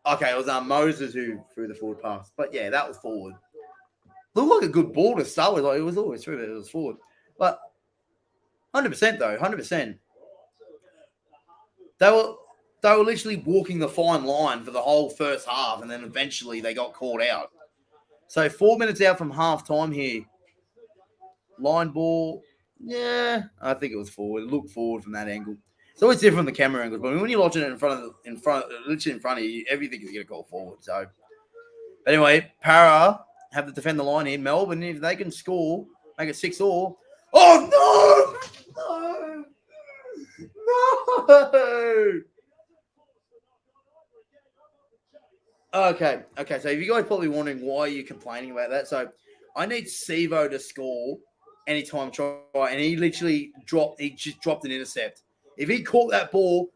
was Moses who threw the forward pass. But yeah, that was forward. Looked like a good ball to start with. Like, it was always true that it was forward. But 100% though, 100%. They were literally walking the fine line for the whole first half, and then eventually they got caught out. So 4 minutes out from half time here. Line ball. Yeah, I think it was forward. It looked forward from that angle. It's always different from the camera angles, but when you're watching it literally in front of you, everything is going to go forward. So, but anyway, Para have to defend the line here. Melbourne, if they can score, make it 6-all. Oh no! No! Okay. So if you guys probably wondering why you're complaining about that, so I need Sevo to score anytime try, and he literally just dropped an intercept. If he caught that ball,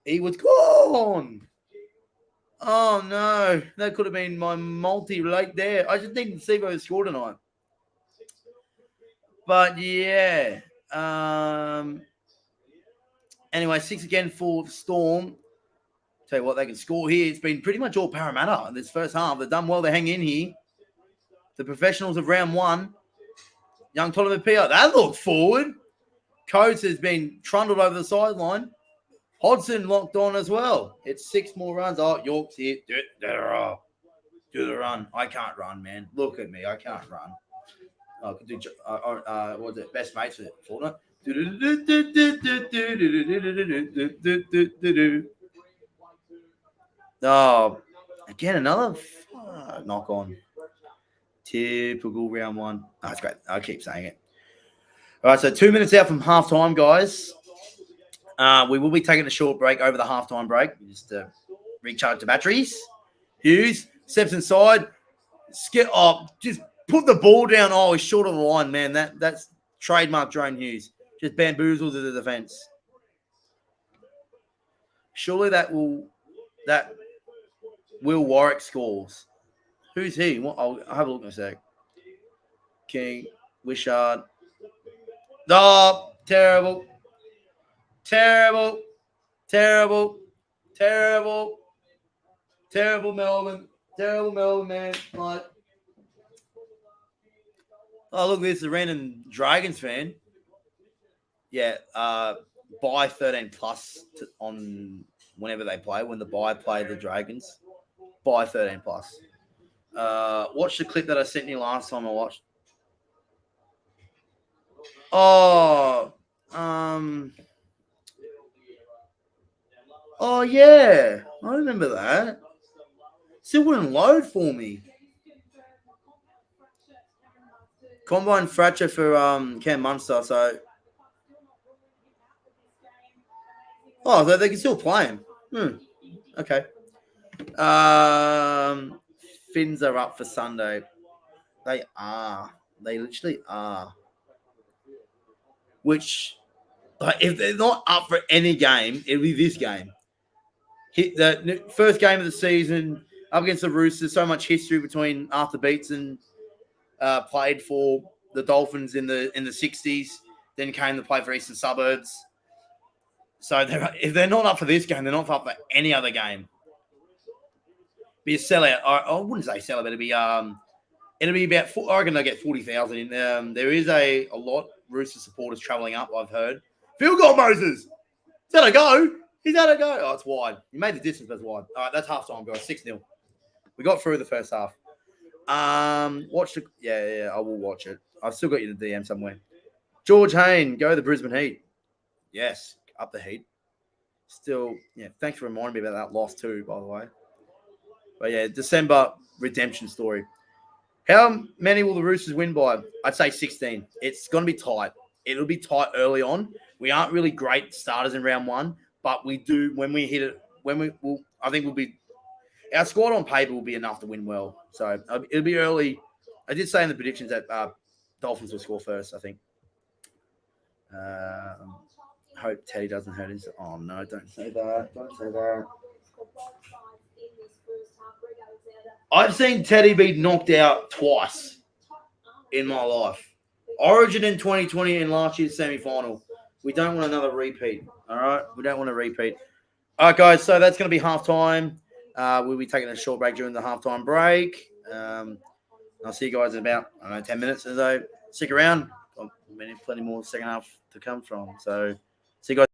he was gone. Oh no, that could have been my multi right there. I just need Sevo to score tonight. But yeah. Anyway, 6 again for Storm. Tell you what, they can score here. It's been pretty much all Parramatta in this first half. They've done well to hang in here. The professionals of round 1. Young Tolomapia, that looked forward. Coates has been trundled over the sideline. Hodgson locked on as well. It's 6 more runs. Oh, York's here. Do the run. I can't run, man. Look at me. I can't run. I could do, what's it? Best mates with it. Fortnite. Oh, again, another knock on. Typical round 1. Oh, that's great. I keep saying it. All right, so 2 minutes out from halftime, guys. We will be taking a short break over the halftime break just to recharge the batteries. Hughes steps inside. Just put the ball down. Oh, he's short of the line, man. That's trademark Jerome Hughes. Just bamboozled to the defense. Surely that Will Warwick scores. Who's he? I'll have a look in a sec. King, Wishart. Oh, terrible. Terrible Melbourne. Terrible Melbourne, man. Like, oh, look, this is a random Dragons fan. Yeah, buy 13 plus on whenever they play. When the buy play the Dragons, buy 13 plus. Watch the clip that I sent you last time I watched. Oh, oh yeah, I remember that. Still wouldn't load for me. Combine fracture for Cam Munster, so they can still play him. Okay. Fins are up for Sunday. They are. They literally are. Which, if they're not up for any game, it'll be this game. Hit the first game of the season up against the Roosters. So much history between Arthur Beetson played for the Dolphins in the 60s, then came to play for Eastern Suburbs. So if they're not up for this game, they're not up for any other game. Be a sellout. I wouldn't say sellout, but it'll be about. I reckon they'll get 40,000 in there. There is a lot Rooster supporters travelling up. I've heard. Field goal, Moses. Is that a go? Is that a go? Oh, it's wide. You made the distance, but it's wide. All right, that's halftime, guys. 6-0. We got through the first half. Watch the. Yeah, I will watch it. I've still got you the DM somewhere. George Hayne, go the Brisbane Heat. Yes, up the Heat. Still, yeah. Thanks for reminding me about that loss too, by the way. But yeah, December redemption story. How many will the Roosters win by? I'd say 16. It's going to be tight. It'll be tight early on. We aren't really great starters in round 1, but we do when we hit it. I think we'll be. Our squad on paper will be enough to win well. So it'll be early. I did say in the predictions that Dolphins will score first, I think. Hope Teddy doesn't hurt his. Oh, no, don't say that. Don't say that. I've seen Teddy be knocked out twice in my life. Origin in 2020 and last year's semi-final. We don't want another repeat, all right? We don't want a repeat. All right, guys, so that's going to be halftime. We'll be taking a short break during the halftime break. I'll see you guys in about, 10 minutes or so. Stick around. Plenty more second half to come from. So, see you guys.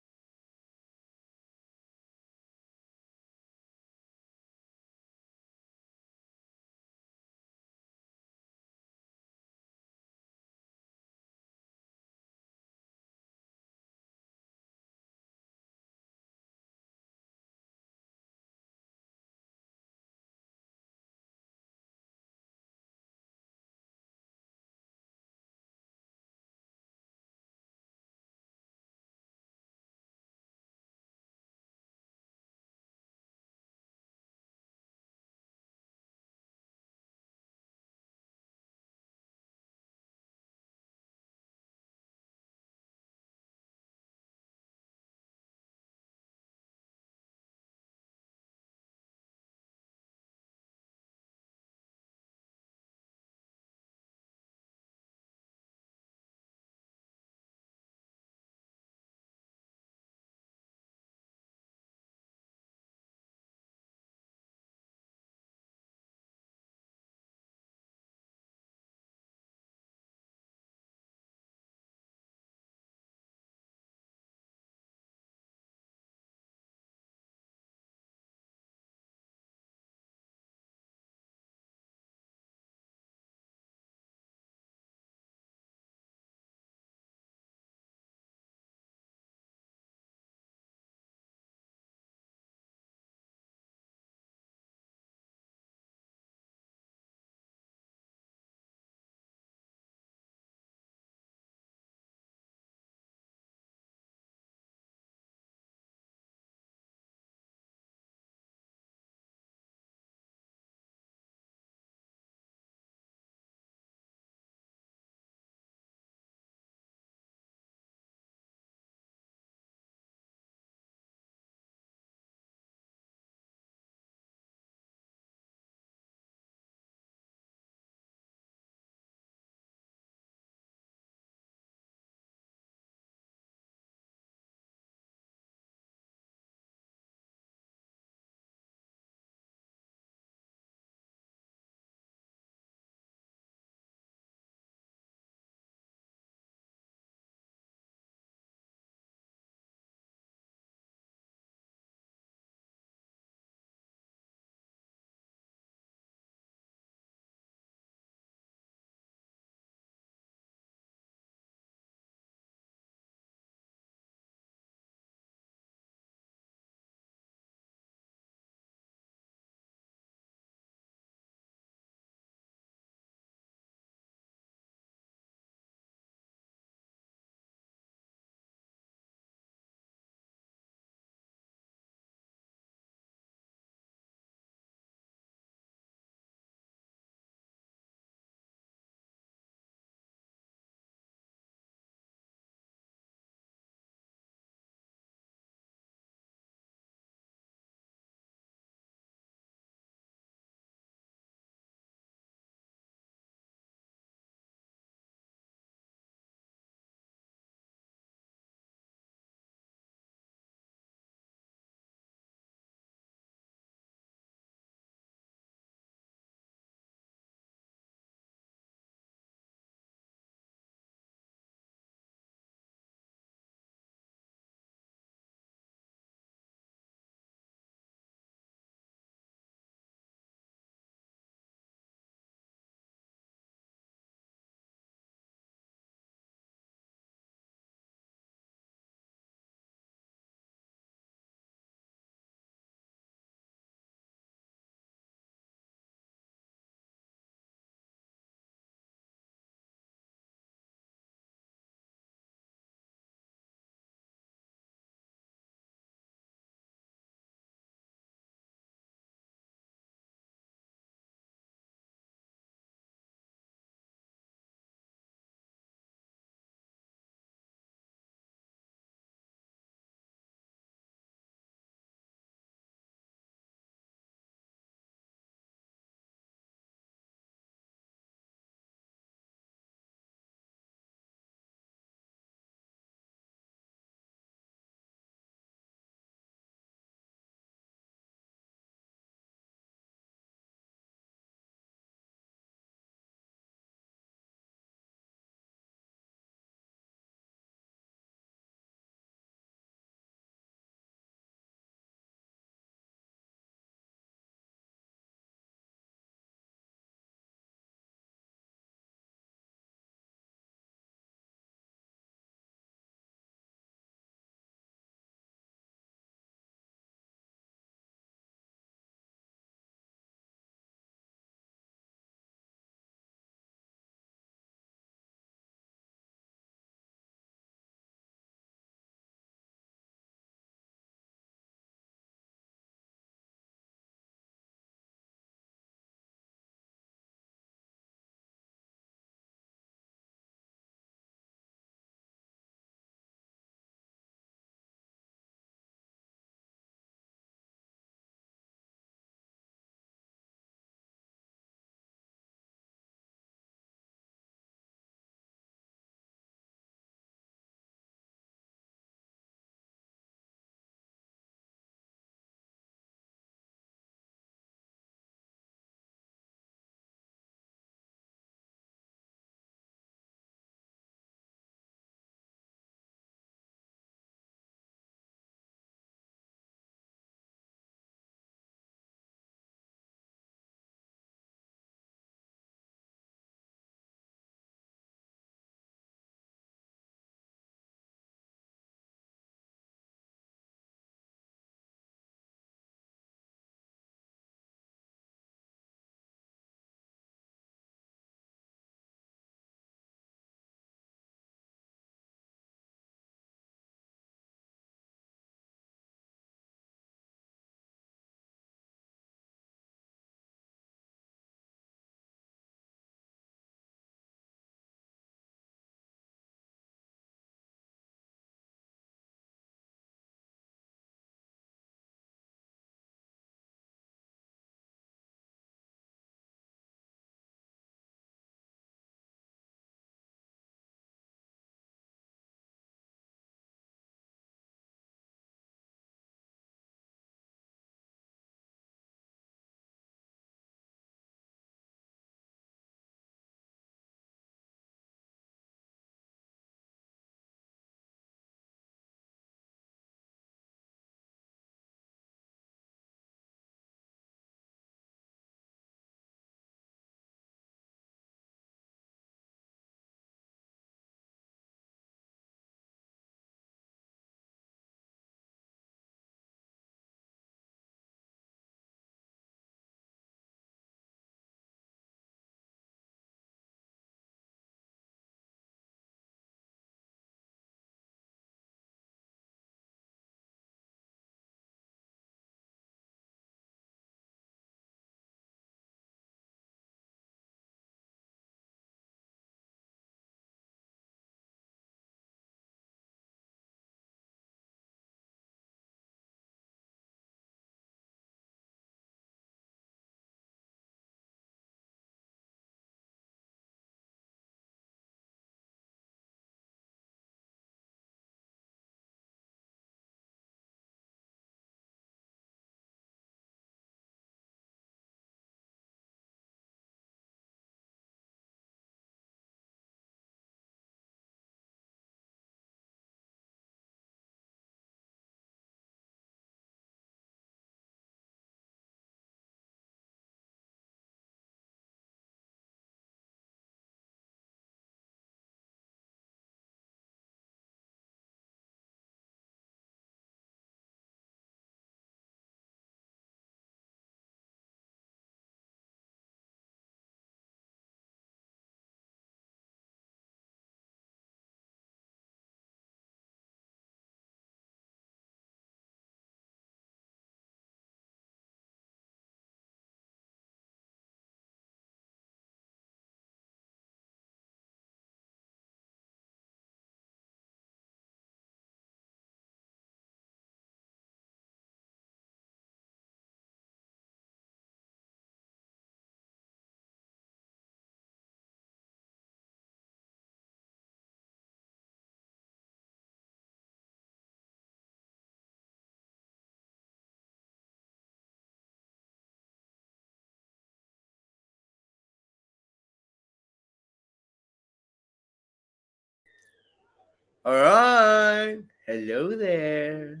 All right. Hello there.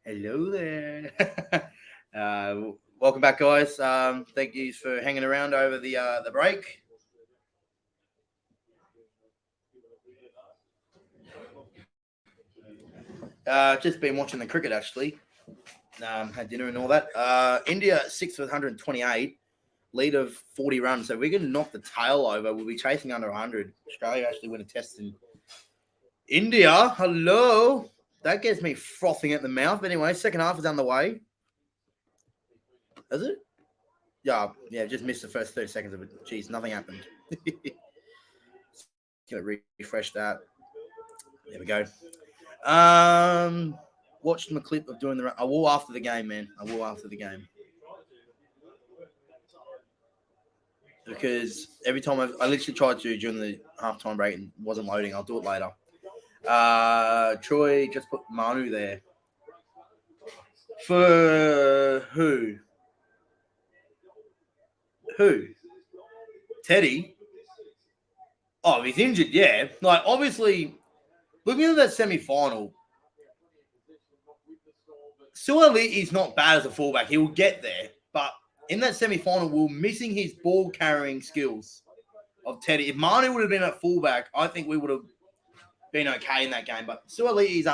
Hello there. Welcome back, guys. Thank you for hanging around over the break. Just been watching the cricket actually. Had dinner and all that. India 6 for 128, lead of 40 runs. So we're going to knock the tail over. We'll be chasing under 100. Australia actually win a test in India. Hello. That gets me frothing at the mouth. But anyway, second half is underway. Is it? Yeah, just missed the first 30 seconds of it. Jeez, nothing happened. Gonna refresh that. There we go. Watched my clip of doing the. I will after the game, man. I will after the game. Because every time I literally tried to during the halftime break and wasn't loading. I'll do it later. Troy just put Manu there. For who? Who? Teddy? Oh, if he's injured, yeah. Like, obviously, looking at that semi-final, Suoli is not bad as a fullback. He will get there. But in that semi-final, we're missing his ball-carrying skills of Teddy. If Manu would have been at fullback, I think we would have been okay in that game. But Suoli he's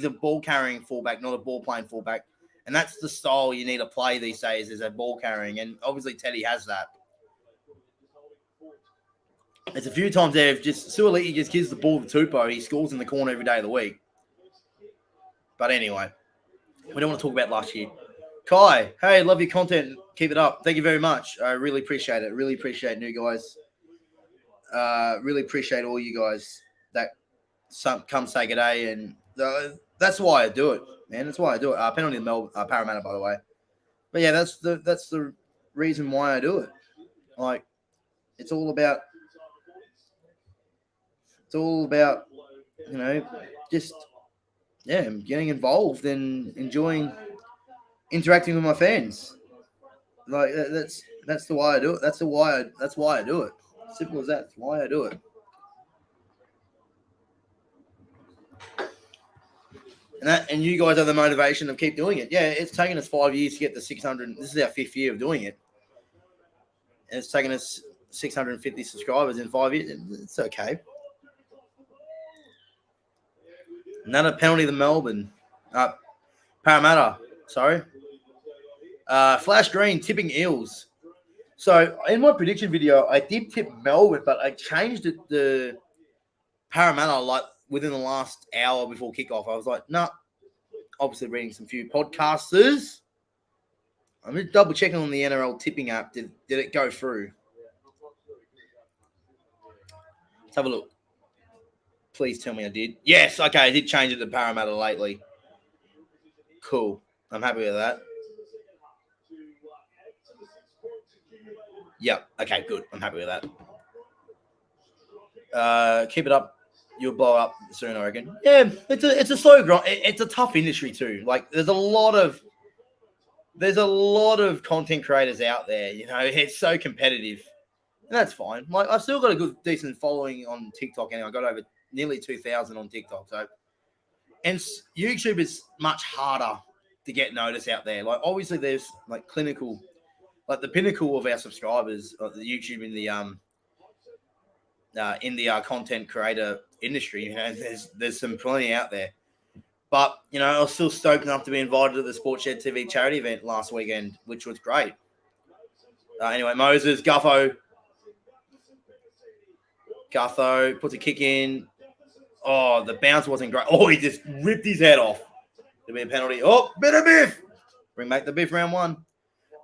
a ball-carrying fullback, not a ball-playing fullback. And that's the style you need to play these days, is a ball-carrying. And obviously Teddy has that. There's a few times there, if just Suoliti just gives the ball to Tupou, he scores in the corner every day of the week. But anyway, we don't want to talk about last year. Kai, hey, love your content. Keep it up. Thank you very much. I really appreciate it. Really appreciate new guys. Really appreciate all you guys that come say good day. And that's why I do it, man. That's why I do it. Penalty Melbourne, Parramatta, by the way. But yeah, that's the reason why I do it. Like, it's all about, just getting involved and enjoying interacting with my fans. Like, that's the why I do it. That's why I do it. Simple as that. That's why I do it. And you guys are the motivation of keep doing it. Yeah, it's taken us 5 years to get the 600. This is our 5th year of doing it. And it's taken us 650 subscribers in 5 years. It's okay. Another penalty to Melbourne. Parramatta, sorry. Flash Green tipping Eels. So in my prediction video, I did tip Melbourne, but I changed it to Parramatta like within the last hour before kickoff. I was like, nah. Obviously reading some few podcasters. I'm just double checking on the NRL tipping app. Did it go through? Let's have a look. Please tell me I did. Yes, okay, I did change it to Parramatta lately. Cool. I'm happy with that. Yep. Okay, good. I'm happy with that. Keep it up. You'll blow up soon, I reckon. Yeah, it's a slow grind. It's a tough industry too. Like, there's a lot of content creators out there. It's so competitive, and that's fine. Like, I've still got a good, decent following on TikTok, and I got over nearly 2,000 on TikTok. So, and YouTube is much harder to get notice out there. Like, obviously, there's like clinical, like the pinnacle of our subscribers, the YouTube in the content creator industry. There's some plenty out there. But, I was still stoked enough to be invited to the Sports Shed TV charity event last weekend, which was great. Anyway, Moses, Gutho puts a kick in. Oh, the bounce wasn't great. Oh, he just ripped his head off. There'll be a penalty. Oh, bit of biff. Bring back the biff round 1.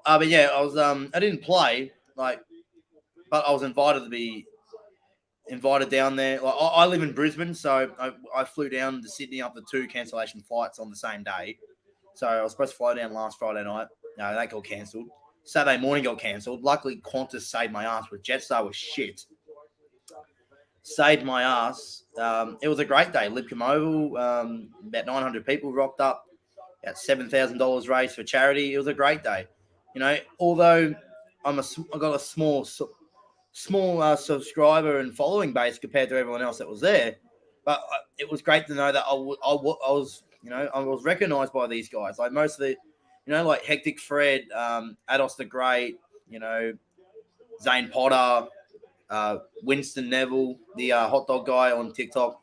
But yeah, I didn't play, but I was invited down there. Like, I live in Brisbane, so I flew down to Sydney up the 2 cancellation flights on the same day. So I was supposed to fly down last Friday night. No, that got cancelled. Saturday morning got cancelled. Luckily, Qantas saved my ass, but Jetstar was shit. Saved my ass. It was a great day. Lipcombe Oval, about 900 people rocked up. About $7,000 raised for charity. It was a great day. Although I got a small subscriber and following base compared to everyone else that was there, But it was great to know that I was, I was recognised by these guys. Like most of the, like Hectic Fred, Ados the Great, Zane Potter, Winston Neville, the hot dog guy on TikTok,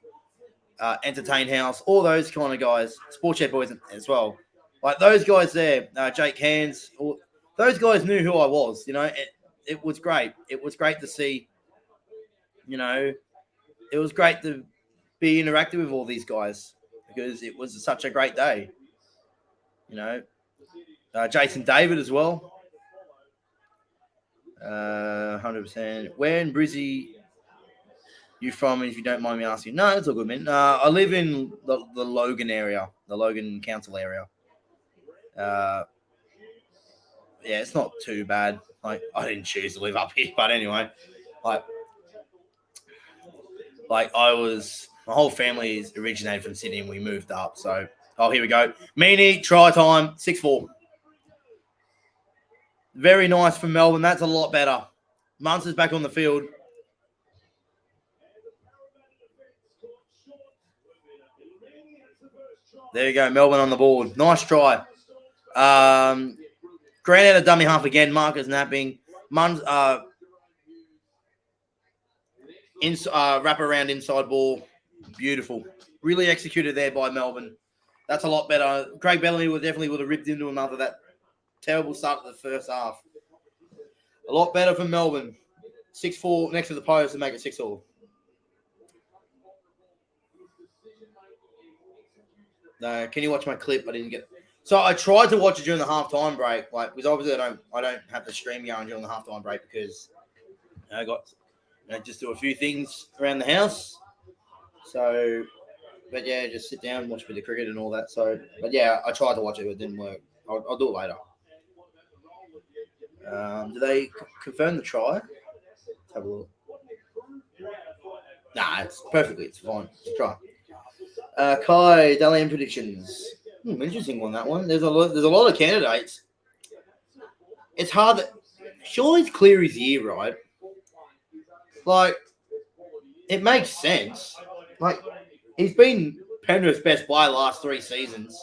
Entertain House, all those kind of guys, Sports Shed Boys as well. Like those guys there, Jake Hands, those guys knew who I was. It was great. It was great to see. It was great to be interactive with all these guys because it was such a great day. Jason David as well. 100%. Where in Brizzy you from, if you don't mind me asking? No, it's all good, man. I live in the Logan area, the Logan Council area. Yeah, it's not too bad. Like, I didn't choose to live up here, but anyway, like my whole family is originated from Sydney and we moved up. So, here we go. Meanie, try time, 6-4. Very nice from Melbourne. That's a lot better. Munster's back on the field. There you go, Melbourne on the board. Nice try. Grant out a dummy half again. Marcus napping. Wrap around inside ball. Beautiful. Really executed there by Melbourne. That's a lot better. Craig Bellamy would have ripped into him after that terrible start of the first half. A lot better for Melbourne. 6-4 next to the post to make it 6-all. No, can you watch my clip? I didn't get. So I tried to watch it during the halftime break, because obviously I don't have the stream going during the halftime break because I got just do a few things around the house. So, but yeah, just sit down, watch a bit of cricket and all that. So, but yeah, I tried to watch it, but it didn't work. I'll do it later. Do they confirm the try? Let's have a look. Nah, it's perfectly. It's fine. Let's try. Kai Dalian predictions. Interesting one, that one. There's a lot of candidates. It's hard. Surely it's Cleary's year, right? Like, it makes sense. Like, he's been Penrith's best player last 3 seasons.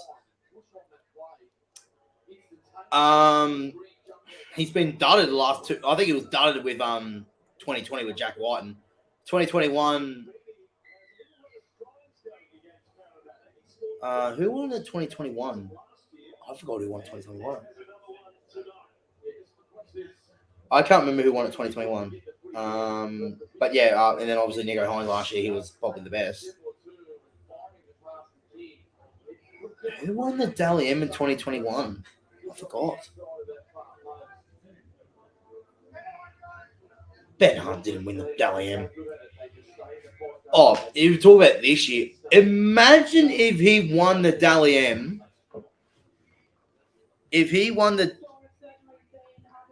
He's been dudded the last 2. I think he was dudded with 2020 with Jack Whiten. 2021. Who won in 2021? I forgot who won 2021. I can't remember who won in 2021. But yeah, and then obviously Nico Hines last year, he was probably the best. Who won the Dally M in 2021? I forgot. Ben Hunt didn't win the Dally M. Oh, if you talk about this year, imagine if he won the Dally M. If he won the...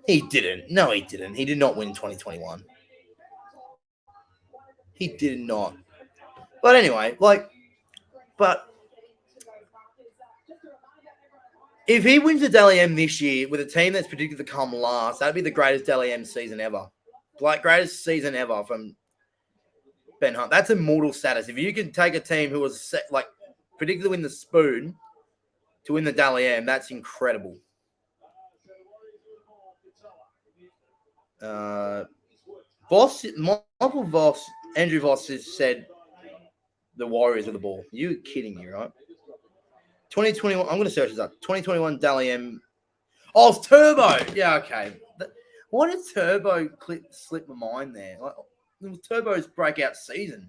He didn't. No, he didn't. He did not win 2021. He did not. But anyway, if he wins the Dally M this year with a team that's predicted to come last, that'd be the greatest Dally M season ever. Greatest season ever from Ben Hunt. That's immortal status. If you can take a team who was predicted to win the Spoon to win the Dally M, that's incredible. Michael Voss, Andrew Voss has said the Warriors are the ball. You're kidding me, right? 2021. I'm going to search this up. 2021 Dally M. Oh, it's Turbo. Yeah, okay. Why did Turbo slip my mind there? It was Turbo's breakout season.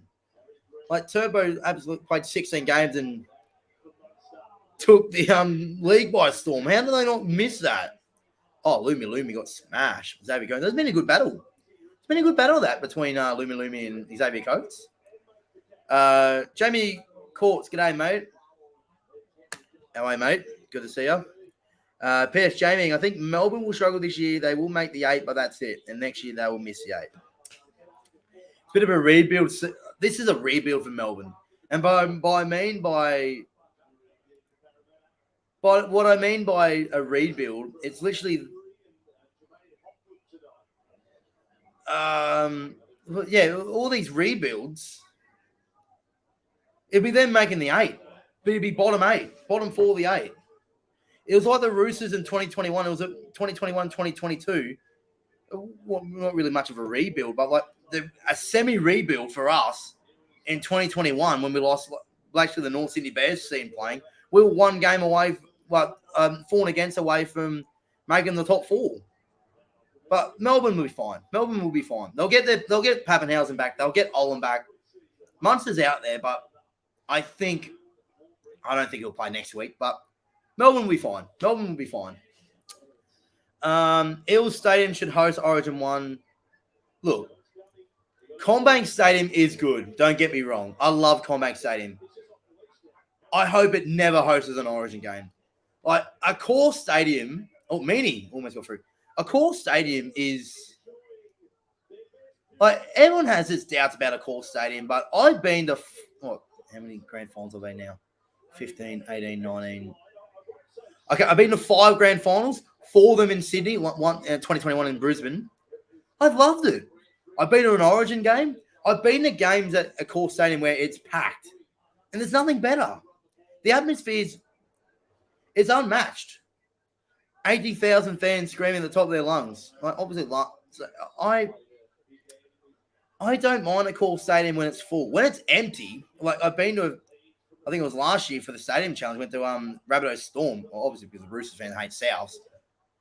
Turbo absolutely played 16 games and took the league by storm. How did they not miss that? Oh, Lumi got smashed. Xavier Coates. There's been a good battle. It's been a good battle that between Lumi and Xavier Coates. Jamie Courts, g'day, mate. How are you, mate? Good to see you. PS Jamie, I think Melbourne will struggle this year. They will make the 8, but that's it. And next year they will miss the 8. It's a bit of a rebuild. This is a rebuild for Melbourne. And what I mean by a rebuild, it's literally all these rebuilds It'd be them making the 8. But it'd be bottom 8, bottom 4 of the 8. It was like the Roosters in 2021. It was a 2021, 2022. Well, not really much of a rebuild, but like a semi-rebuild for us in 2021 when we lost actually the North Sydney Bears scene playing. We were one game away, for and against away from making the top 4. But Melbourne will be fine. Melbourne will be fine. They'll get Pappenhausen back. They'll get Olin back. Munster's out there, but I don't think he'll play next week. But Melbourne will be fine. Melbourne will be fine. Eels Stadium should host Origin 1. Look, CommBank Stadium is good. Don't get me wrong. I love CommBank Stadium. I hope it never hosts an Origin game. Like a core stadium. Oh, Meanie almost got through. A core stadium is like everyone has its doubts about a core stadium, but I've been to how many grand finals have I been now? 15, 18, 19. Okay, I've been to 5 grand finals, 4 of them in Sydney, one 2021 in Brisbane. I've loved it. I've been to an Origin game. I've been to games at a core stadium where it's packed, and there's nothing better. The atmosphere is unmatched. 80,000 fans screaming at the top of their lungs. Like, obviously, I don't mind a core stadium when it's full. When it's empty, like I've been to, I think it was last year for the stadium challenge, went to Rabbitohs Storm, obviously because the Roosters fans hate Souths.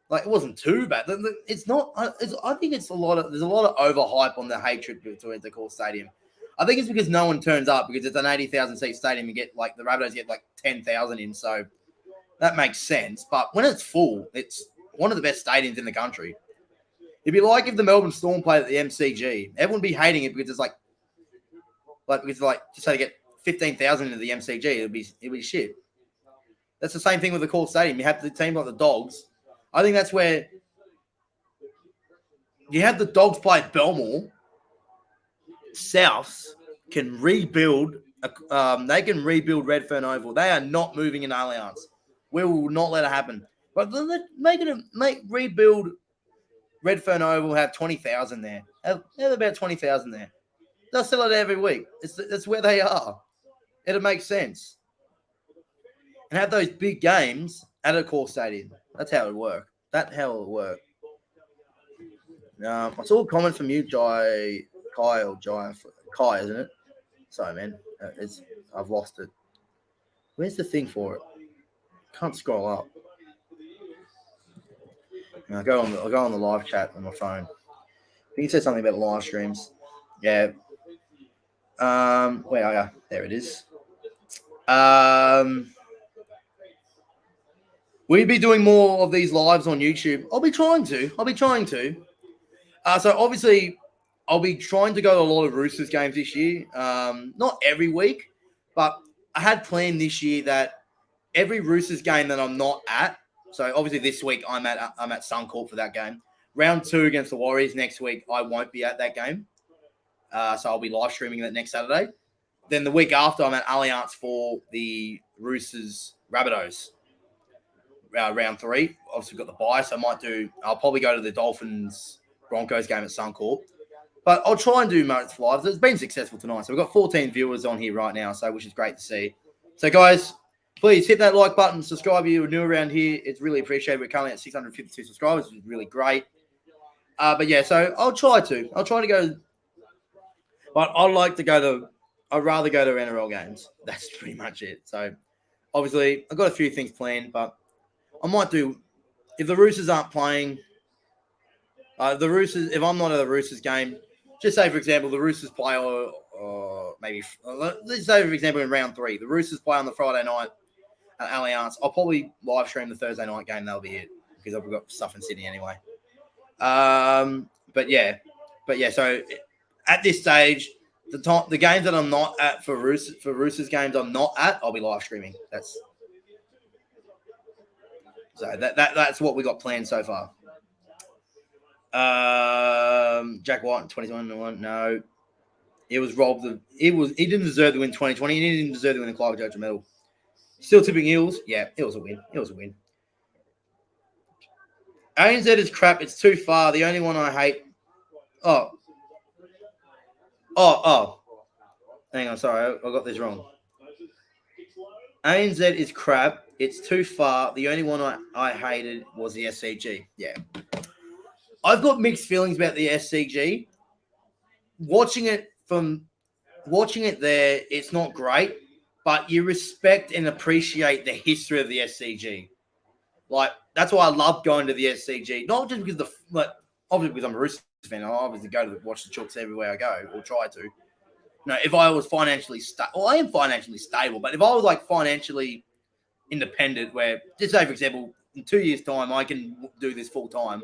Like it wasn't too bad. It's not. I think it's there's a lot of overhype on the hatred towards the core stadium. I think it's because no one turns up because it's an 80,000 seat stadium. You get like the Rabbitohs get like 10,000 in, so that makes sense. But when it's full, it's one of the best stadiums in the country. It'd be like if the Melbourne Storm played at the MCG. Everyone would be hating it because it's like just say to get 15,000 into the MCG, it'd be shit. That's the same thing with the core stadium. You have the team like the Dogs. I think that's where you have the Dogs play at Belmore. Souths can rebuild. They can rebuild Redfern Oval. They are not moving in Allianz. We will not let it happen. But rebuild Redfern Oval. Have 20,000 there. Have about 20,000 there. They'll sell it every week. That's where they are. It'll make sense. And have those big games at a core stadium. That's how it would work. I saw a comment from you, Kai, isn't it? Sorry, man. I've lost it. Where's the thing for it? Can't scroll up. I'll go on the live chat on my phone. I think you said something about live streams. Yeah. Where are you? There it is. Will you be doing more of these lives on YouTube? I'll be trying to. So obviously, I'll be trying to go to a lot of Roosters games this year. Not every week, but I had planned this year that every Roosters game that I'm not at. So obviously this week I'm at Suncorp for that game. Round 2 against the Warriors next week, I won't be at that game. So I'll be live streaming that next Saturday. Then the week after, I'm at Allianz for the Roosters Rabbitohs. Round 3. Obviously, we've got the bye, so I'll probably go to the Dolphins Broncos game at Suncorp. But I'll try and do most lives. It's been successful tonight. So we've got 14 viewers on here right now, which is great to see. So, guys, please hit that like button, subscribe if you're new around here. It's really appreciated. We're currently at 652 subscribers, which is really great. But yeah, so I'll try to go. But I'd rather go to NRL games. That's pretty much it. So obviously I've got a few things planned, but I might do, if the Roosters aren't playing, if I'm not at a Roosters game, just say, for example, the Roosters play or maybe, let's say, for example, in round 3, the Roosters play on the Friday night at Allianz. I'll probably live stream the Thursday night game. That'll be it because I've got stuff in Sydney anyway. But yeah. So at this stage, the games that I'm not at for Roosters games I'm not at, I'll be live streaming. That's what we got planned so far. Jack White in 2021, no. He was robbed. He didn't deserve to win 2020. He didn't deserve to win the Clive Judge medal. Still tipping Eels. Yeah, it was a win. ANZ is crap. It's too far. The only one I hate. Oh. Hang on. Sorry, I got this wrong. ANZ is crap. It's too far. The only one I hated was the SCG. Yeah. I've got mixed feelings about the SCG. Watching it there, it's not great, but you respect and appreciate the history of the SCG. Like, that's why I love going to the SCG. Not just because obviously because I'm a Roosters fan. I obviously go to watch the Chooks everywhere I go, or try to. No, if I was financially stable, I am financially stable, but if I was like financially independent, where, just say for example, in 2 years' time, I can do this full time.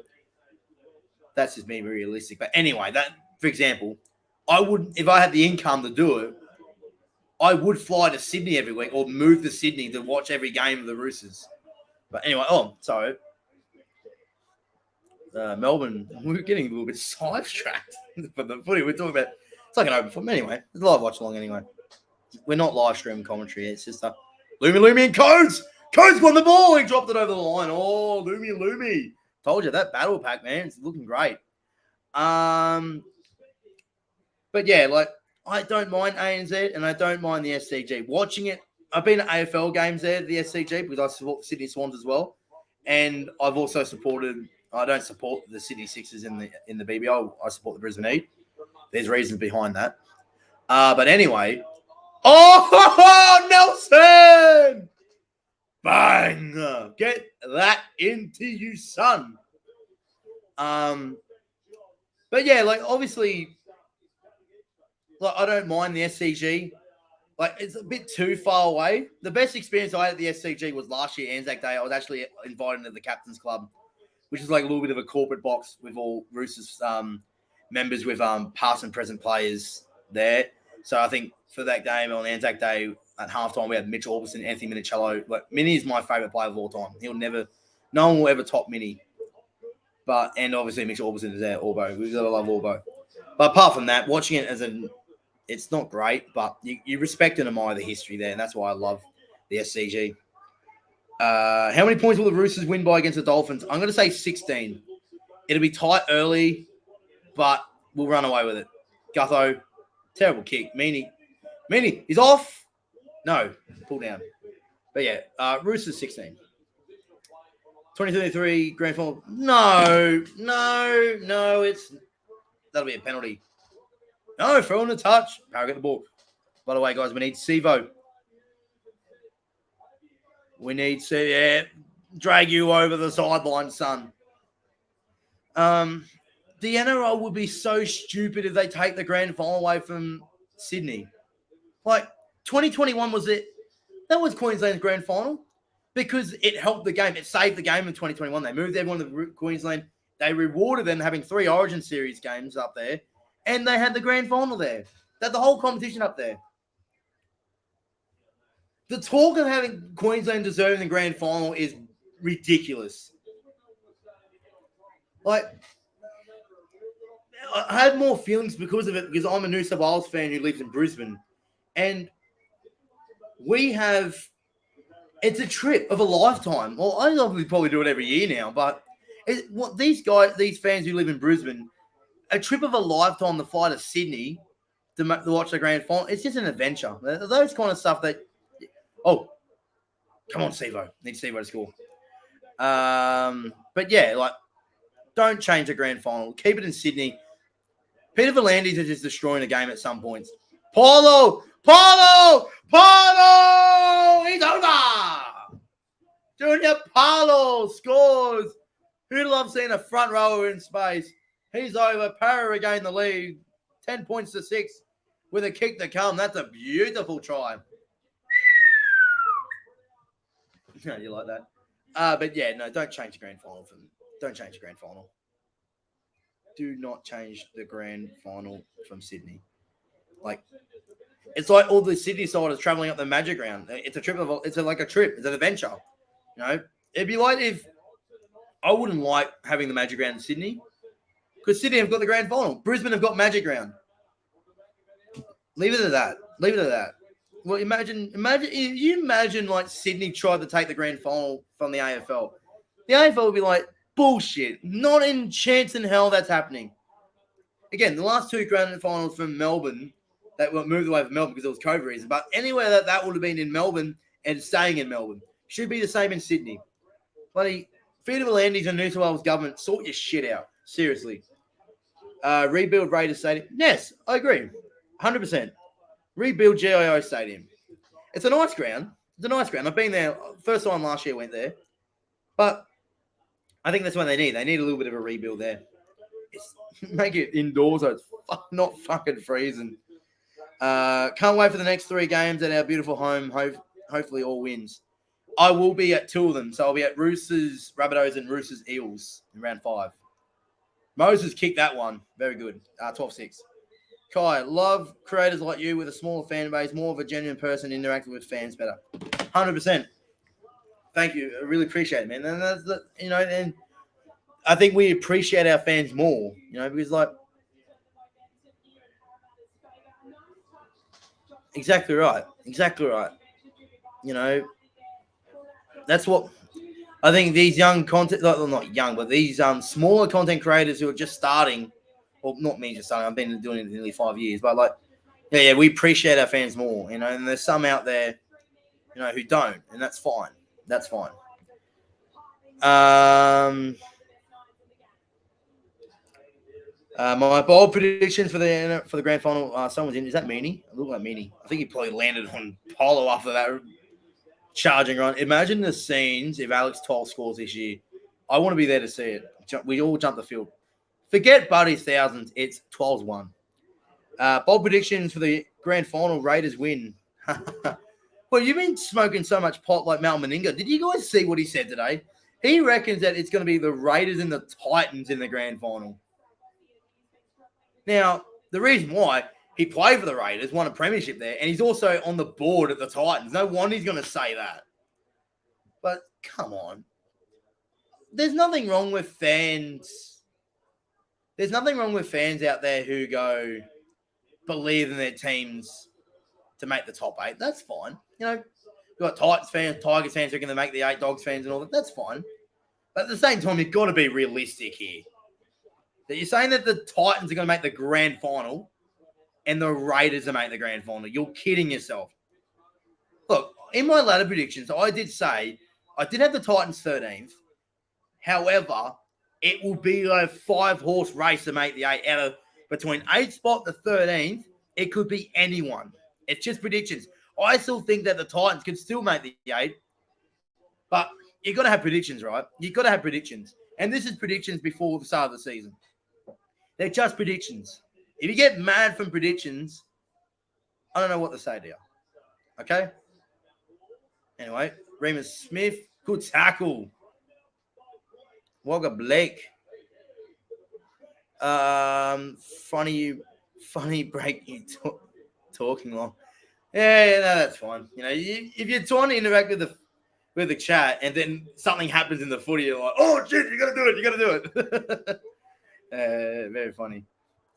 That's just being realistic. But anyway, that, for example, I would, if I had the income to do it, I would fly to Sydney every week or move to Sydney to watch every game of the Roosters. But anyway, Melbourne, we're getting a little bit sidetracked for the footy. We're talking about, it's like an open foot. Anyway, it's a live watch along anyway. We're not live streaming commentary. It's just Lumi and Codes. Codes won the ball. He dropped it over the line. Oh, Lumi. Told you, that battle pack, man, it's looking great. But yeah, like, I don't mind ANZ and I don't mind the SCG. Watching it, I've been at AFL games there, the SCG, because I support Sydney Swans as well. And I've also I don't support the Sydney Sixers in the BBL. I support the Brisbane Heat. There's reasons behind that. But anyway, Nelson! Bang! Get that into you, son. But yeah, like, obviously, like, I don't mind the SCG. Like, it's a bit too far away. The best experience I had at the SCG was last year, Anzac Day. I was actually invited to the Captain's Club, which is like a little bit of a corporate box with all Roosters members with past and present players there. So I think for that game on Anzac Day at halftime, we had Mitch Orbison, Anthony Minicello. Like, Mini is my favourite player of all time. No one will ever top Mini. And obviously Mitch Orbison is there, Orbo. We've got to love Orbo. But apart from that, watching it it's not great, but you respect and admire the history there, and that's why I love the SCG. How many points will the Roosters win by against the Dolphins? I'm going to say 16. It'll be tight early, but we'll run away with it. Gutho, terrible kick. Meany, he's off. No, pull down. But yeah, Roosters 16. 2033 grand final. No, that'll be a penalty. No, throw in a touch. Power get the ball. By the way, guys, we need Sivo. We need to drag you over the sideline, son. The NRL would be so stupid if they take the grand final away from Sydney. Like, 2021 was it. That was Queensland's grand final because it helped the game. It saved the game in 2021. They moved everyone to Queensland. They rewarded them having 3 Origin Series games up there. And they had the grand final there. They had the whole competition up there. The talk of having Queensland deserving the grand final is ridiculous. Like, I had more feelings because of it, because I'm a New South Wales fan who lives in Brisbane. And it's a trip of a lifetime. Well, I obviously probably do it every year now, but these fans who live in Brisbane, a trip of a lifetime to fly to Sydney to watch the grand final, it's just an adventure. Those kind of stuff that, come on, Sivo. Need Sivo to score. But yeah, like, don't change the grand final. Keep it in Sydney. Peter V'landys is just destroying the game at some points. Paulo! He's over! Junior Paulo scores. Who'd love seeing a front rower in space? He's over. Para regained the lead. 10 points to 6 with a kick to come. That's a beautiful try. No, you like that? But yeah, no, don't change the grand final. Don't change the grand final. Do not change the grand final from Sydney. Like, it's like all the Sydney siders traveling up the Magic Round. It's a trip. It's like a trip. It's an adventure. You know, it'd be like if I wouldn't like having the Magic Round in Sydney because Sydney have got the grand final. Brisbane have got Magic Round. Leave it at that. Well, imagine like Sydney tried to take the grand final from the AFL. The AFL would be like, bullshit. Not in chance in hell that's happening. Again, the last 2 grand finals from Melbourne that were moved away from Melbourne because it was COVID reasons. But anywhere that would have been in Melbourne, and staying in Melbourne. Should be the same in Sydney. Bloody Freedom of Landings and New South Wales government, sort your shit out. Seriously. Rebuild Raiders Stadium. Yes, I agree. 100%. Rebuild GIO Stadium. It's a nice ground. It's a nice ground. I've been there. First time last year I went there. But I think that's what they need. They need a little bit of a rebuild there. Make it indoors so it's not fucking freezing. Can't wait for the next 3 games at our beautiful home. Hopefully all wins. I will be at 2 of them. So I'll be at Roosters, Rabbitohs, and Roosters Eels in round 5. Moses kicked that one. Very good. 12-6. Kai, love creators like you with a smaller fan base, more of a genuine person interacting with fans better. 100%. Thank you. I really appreciate it, man. And that's the, and I think we appreciate our fans more, because exactly right. That's what I think these young content, not young, but these smaller content creators who are just starting, well, not me just starting, I've been doing it nearly 5 years, but we appreciate our fans more, and there's some out there, who don't, and that's fine. That's fine. My bold predictions for the grand final. Someone's in. Is that Meanie? It looked like Meanie. I think he probably landed on Polo after that charging run. Imagine the scenes if Alex 12 scores this year. I want to be there to see it. We all jump the field. Forget Buddy's thousands. It's 12-1. Bold predictions for the grand final. Raiders win. Well, you've been smoking so much pot like Mal Meninga. Did you guys see what he said today? He reckons that it's going to be the Raiders and the Titans in the grand final. Now, the reason why, he played for the Raiders, won a premiership there, and he's also on the board at the Titans. No wonder he's going to say that. But come on. There's nothing wrong with fans. There's nothing wrong with fans out there who believe in their teams to make the top 8. That's fine. You've got Titans fans, Tigers fans who are going to make the 8, Dogs fans and all that. That's fine. But at the same time, you've got to be realistic here. That you're saying that the Titans are going to make the grand final and the Raiders are making the grand final. You're kidding yourself. Look, in my ladder predictions, I did say I did have the Titans 13th. However, it will be a 5-horse race to make the 8. Out of between 8th spot to 13th, it could be anyone. It's just predictions. I still think that the Titans could still make the 8. But you've got to have predictions, right? You've got to have predictions. And this is predictions before the start of the season. They're just predictions. If you get mad from predictions, I don't know what to say to you. Okay? Anyway, Remus Smith, good tackle. Wagga Blake. Funny break you talking long. Yeah, no, that's fine. If you're trying to interact with the chat and then something happens in the footy, you're like, oh shit, you gotta do it. Very funny.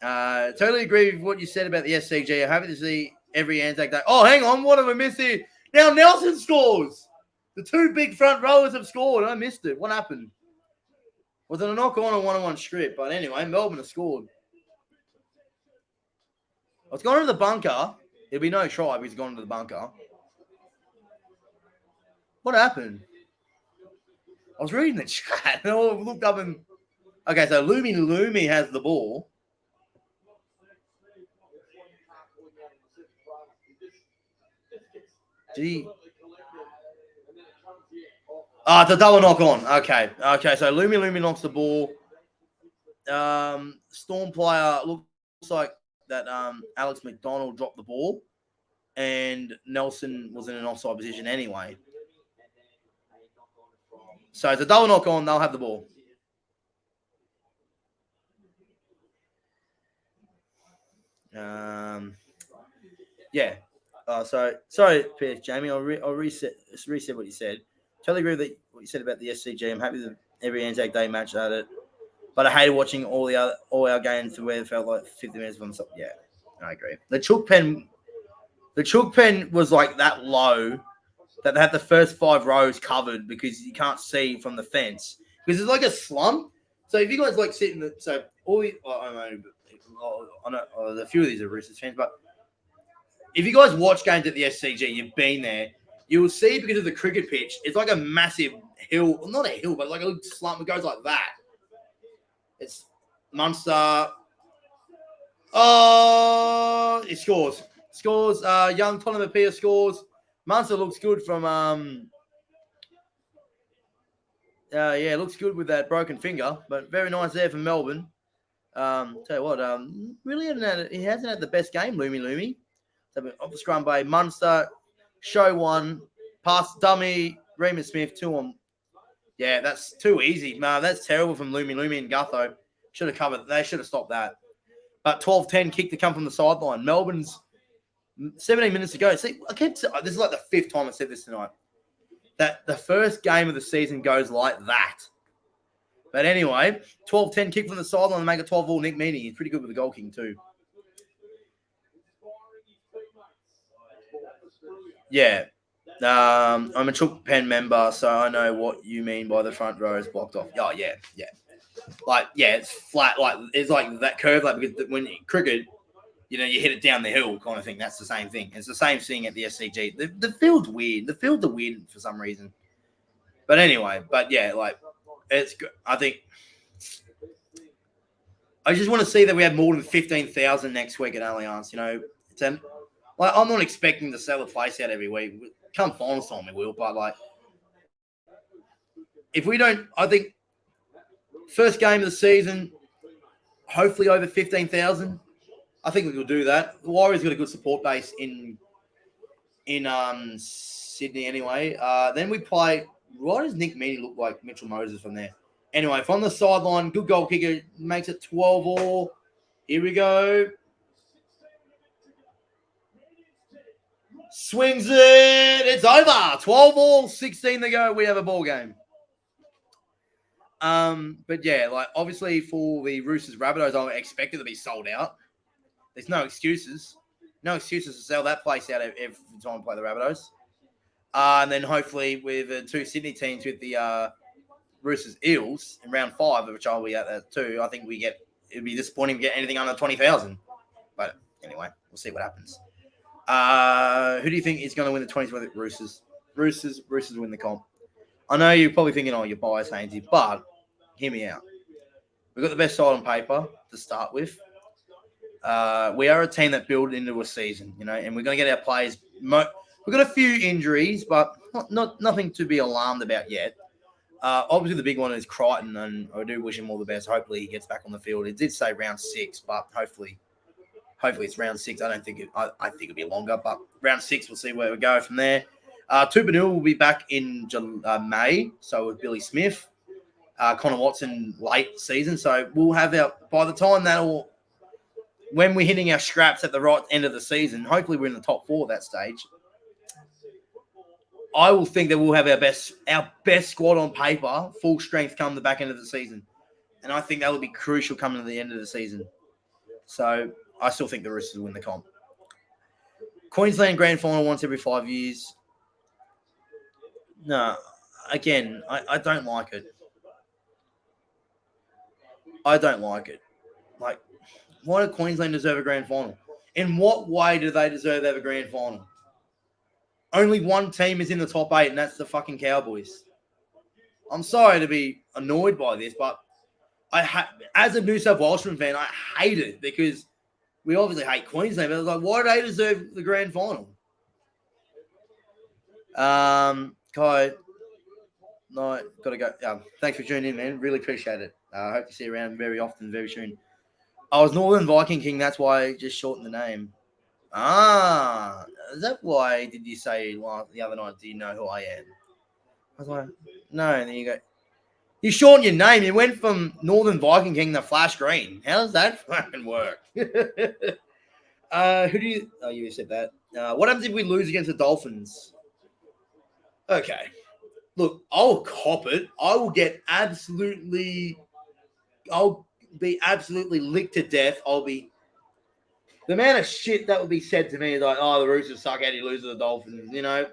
Totally agree with what you said about the SCG. I'm happy to see every Anzac Day. Oh, hang on, what have I missed here? Now Nelson scores. The 2 big front rowers have scored. I missed it. What happened? Was it a knock on or 1-on-1 strip? But anyway, Melbourne has scored. It's gone to the bunker. There'll be no try if he's gone to the bunker. What happened? I was reading the chat and I looked up and... Okay, so Lumi has the ball. Gee. It's a double knock on. Okay, so Lumi knocks the ball. Storm player looks like that Alex McDonald dropped the ball and Nelson was in an offside position anyway. So it's a double knock on. They'll have the ball. Yeah. Sorry, Jamie. I'll reset what you said. Totally agree with what you said about the SCG. I'm happy that every Anzac Day match at it, but I hated watching all our games to where it felt like 50 minutes from something. Yeah, I agree. The chook pen was like that low that they had the first 5 rows covered because you can't see from the fence because it's like a slump. So if you guys sit in the I know a few of these are Roosters fans, but if you guys watch games at the SCG, you've been there. you'll see because of the cricket pitch, it's like a massive hill. Well, not a hill, but like a slump. It goes like that. It's Munster. Oh, it scores. Scores. Young Tonamapia scores. Munster looks good from yeah, looks good with that broken finger, but very nice there from Melbourne. Tell you what, really he hasn't had the best game, Loomy. So off the scrum by Munster, show one, pass dummy, Remus Smith, 2 on. Yeah, that's too easy. Man, that's terrible from Loomy and Gutho. Should have covered. They should have stopped that. But 12-10 kick to come from the sideline. Melbourne's 17 minutes to go. See, this is like the 5th time I said this tonight. That the first game of the season goes like that. But anyway, 12-10 kick from the sideline and make it 12-all Nick Meaney. He's pretty good with the goal kicking too. Yeah. I'm a Chook Pen member, so I know what you mean by the front row is blocked off. Oh, yeah. Like, yeah, it's flat. Like, it's like that curve. Like, because when you cricket, you know, you hit it down the hill kind of thing. That's the same thing. It's the same thing at the SCG. The field's weird. The fields are weird for some reason. But anyway, yeah, like, it's good. I think I just want to see that we have more than 15,000 next week at Allianz. You know, like, I'm not expecting to sell the place out every week. Come finals time, we will. But, like, if we don't, I think first game of the season, hopefully over 15,000. I think we will do that. The Warriors got a good support base in Sydney anyway. Then we play. Why does Nick Meaney look like Mitchell Moses from there? Anyway, from the sideline, good goal kicker, makes it 12-all. Here we go. Swings it. It's over. 12-all, 16 to go. We have a ball game. But yeah, like, obviously for the Roosters Rabbitohs, I expect it to be sold out. There's no excuses. No excuses to sell that place out every time we play the Rabbitohs. And then hopefully with the 2 Sydney teams with the Roosters Eels in round 5, which I'll be at that too, I think it'd be disappointing to get anything under 20,000. But anyway, we'll see what happens. Who do you think is going to win the 2020 Roosters? Roosters win the comp. I know you're probably thinking, you're biased, Hainsey, but hear me out. We've got the best side on paper to start with. We are a team that build into a season, you know, and we're going to get our players. We've got a few injuries, but nothing to be alarmed about yet. Obviously, the big one is Crichton, and I do wish him all the best. Hopefully, he gets back on the field. It did say round 6, but hopefully it's round 6. I think it'll be longer, but round 6, we'll see where we go from there. Tupanil will be back in May, so with Billy Smith. Connor Watson late season, so we'll have by the time when we're hitting our straps at the right end of the season, hopefully we're in the top 4 at that stage. I will think that we'll have our best squad on paper, full strength, come the back end of the season. And I think that will be crucial coming to the end of the season. So I still think the Roosters win the comp. Queensland Grand Final once every 5 years. No, again, I don't like it. I don't like it. Like, why do Queensland deserve a Grand Final? In what way do they deserve to have a Grand Final? Only one team is in the top 8, and that's the fucking Cowboys. I'm sorry to be annoyed by this, but as a New South Welshman fan, I hate it because we obviously hate Queensland. But I was like, why do they deserve the Grand Final? Kai, no, got to go. Thanks for tuning in, man. Really appreciate it. I hope to see you around very often, very soon. I was Northern Viking King. That's why I just shortened the name. Is that why did you say the other night, do you know who I am? I was like, no. And then you go, you shortened your name. You went from Northern Viking King to Flash Green. How does that fucking work? Who do you... Oh, you said that. What happens if we lose against the Dolphins? Okay. Look, I'll cop it. I'll be absolutely licked to death. The amount of shit that would be said to me is like, the Roosters suck, how do you lose to the Dolphins, you know?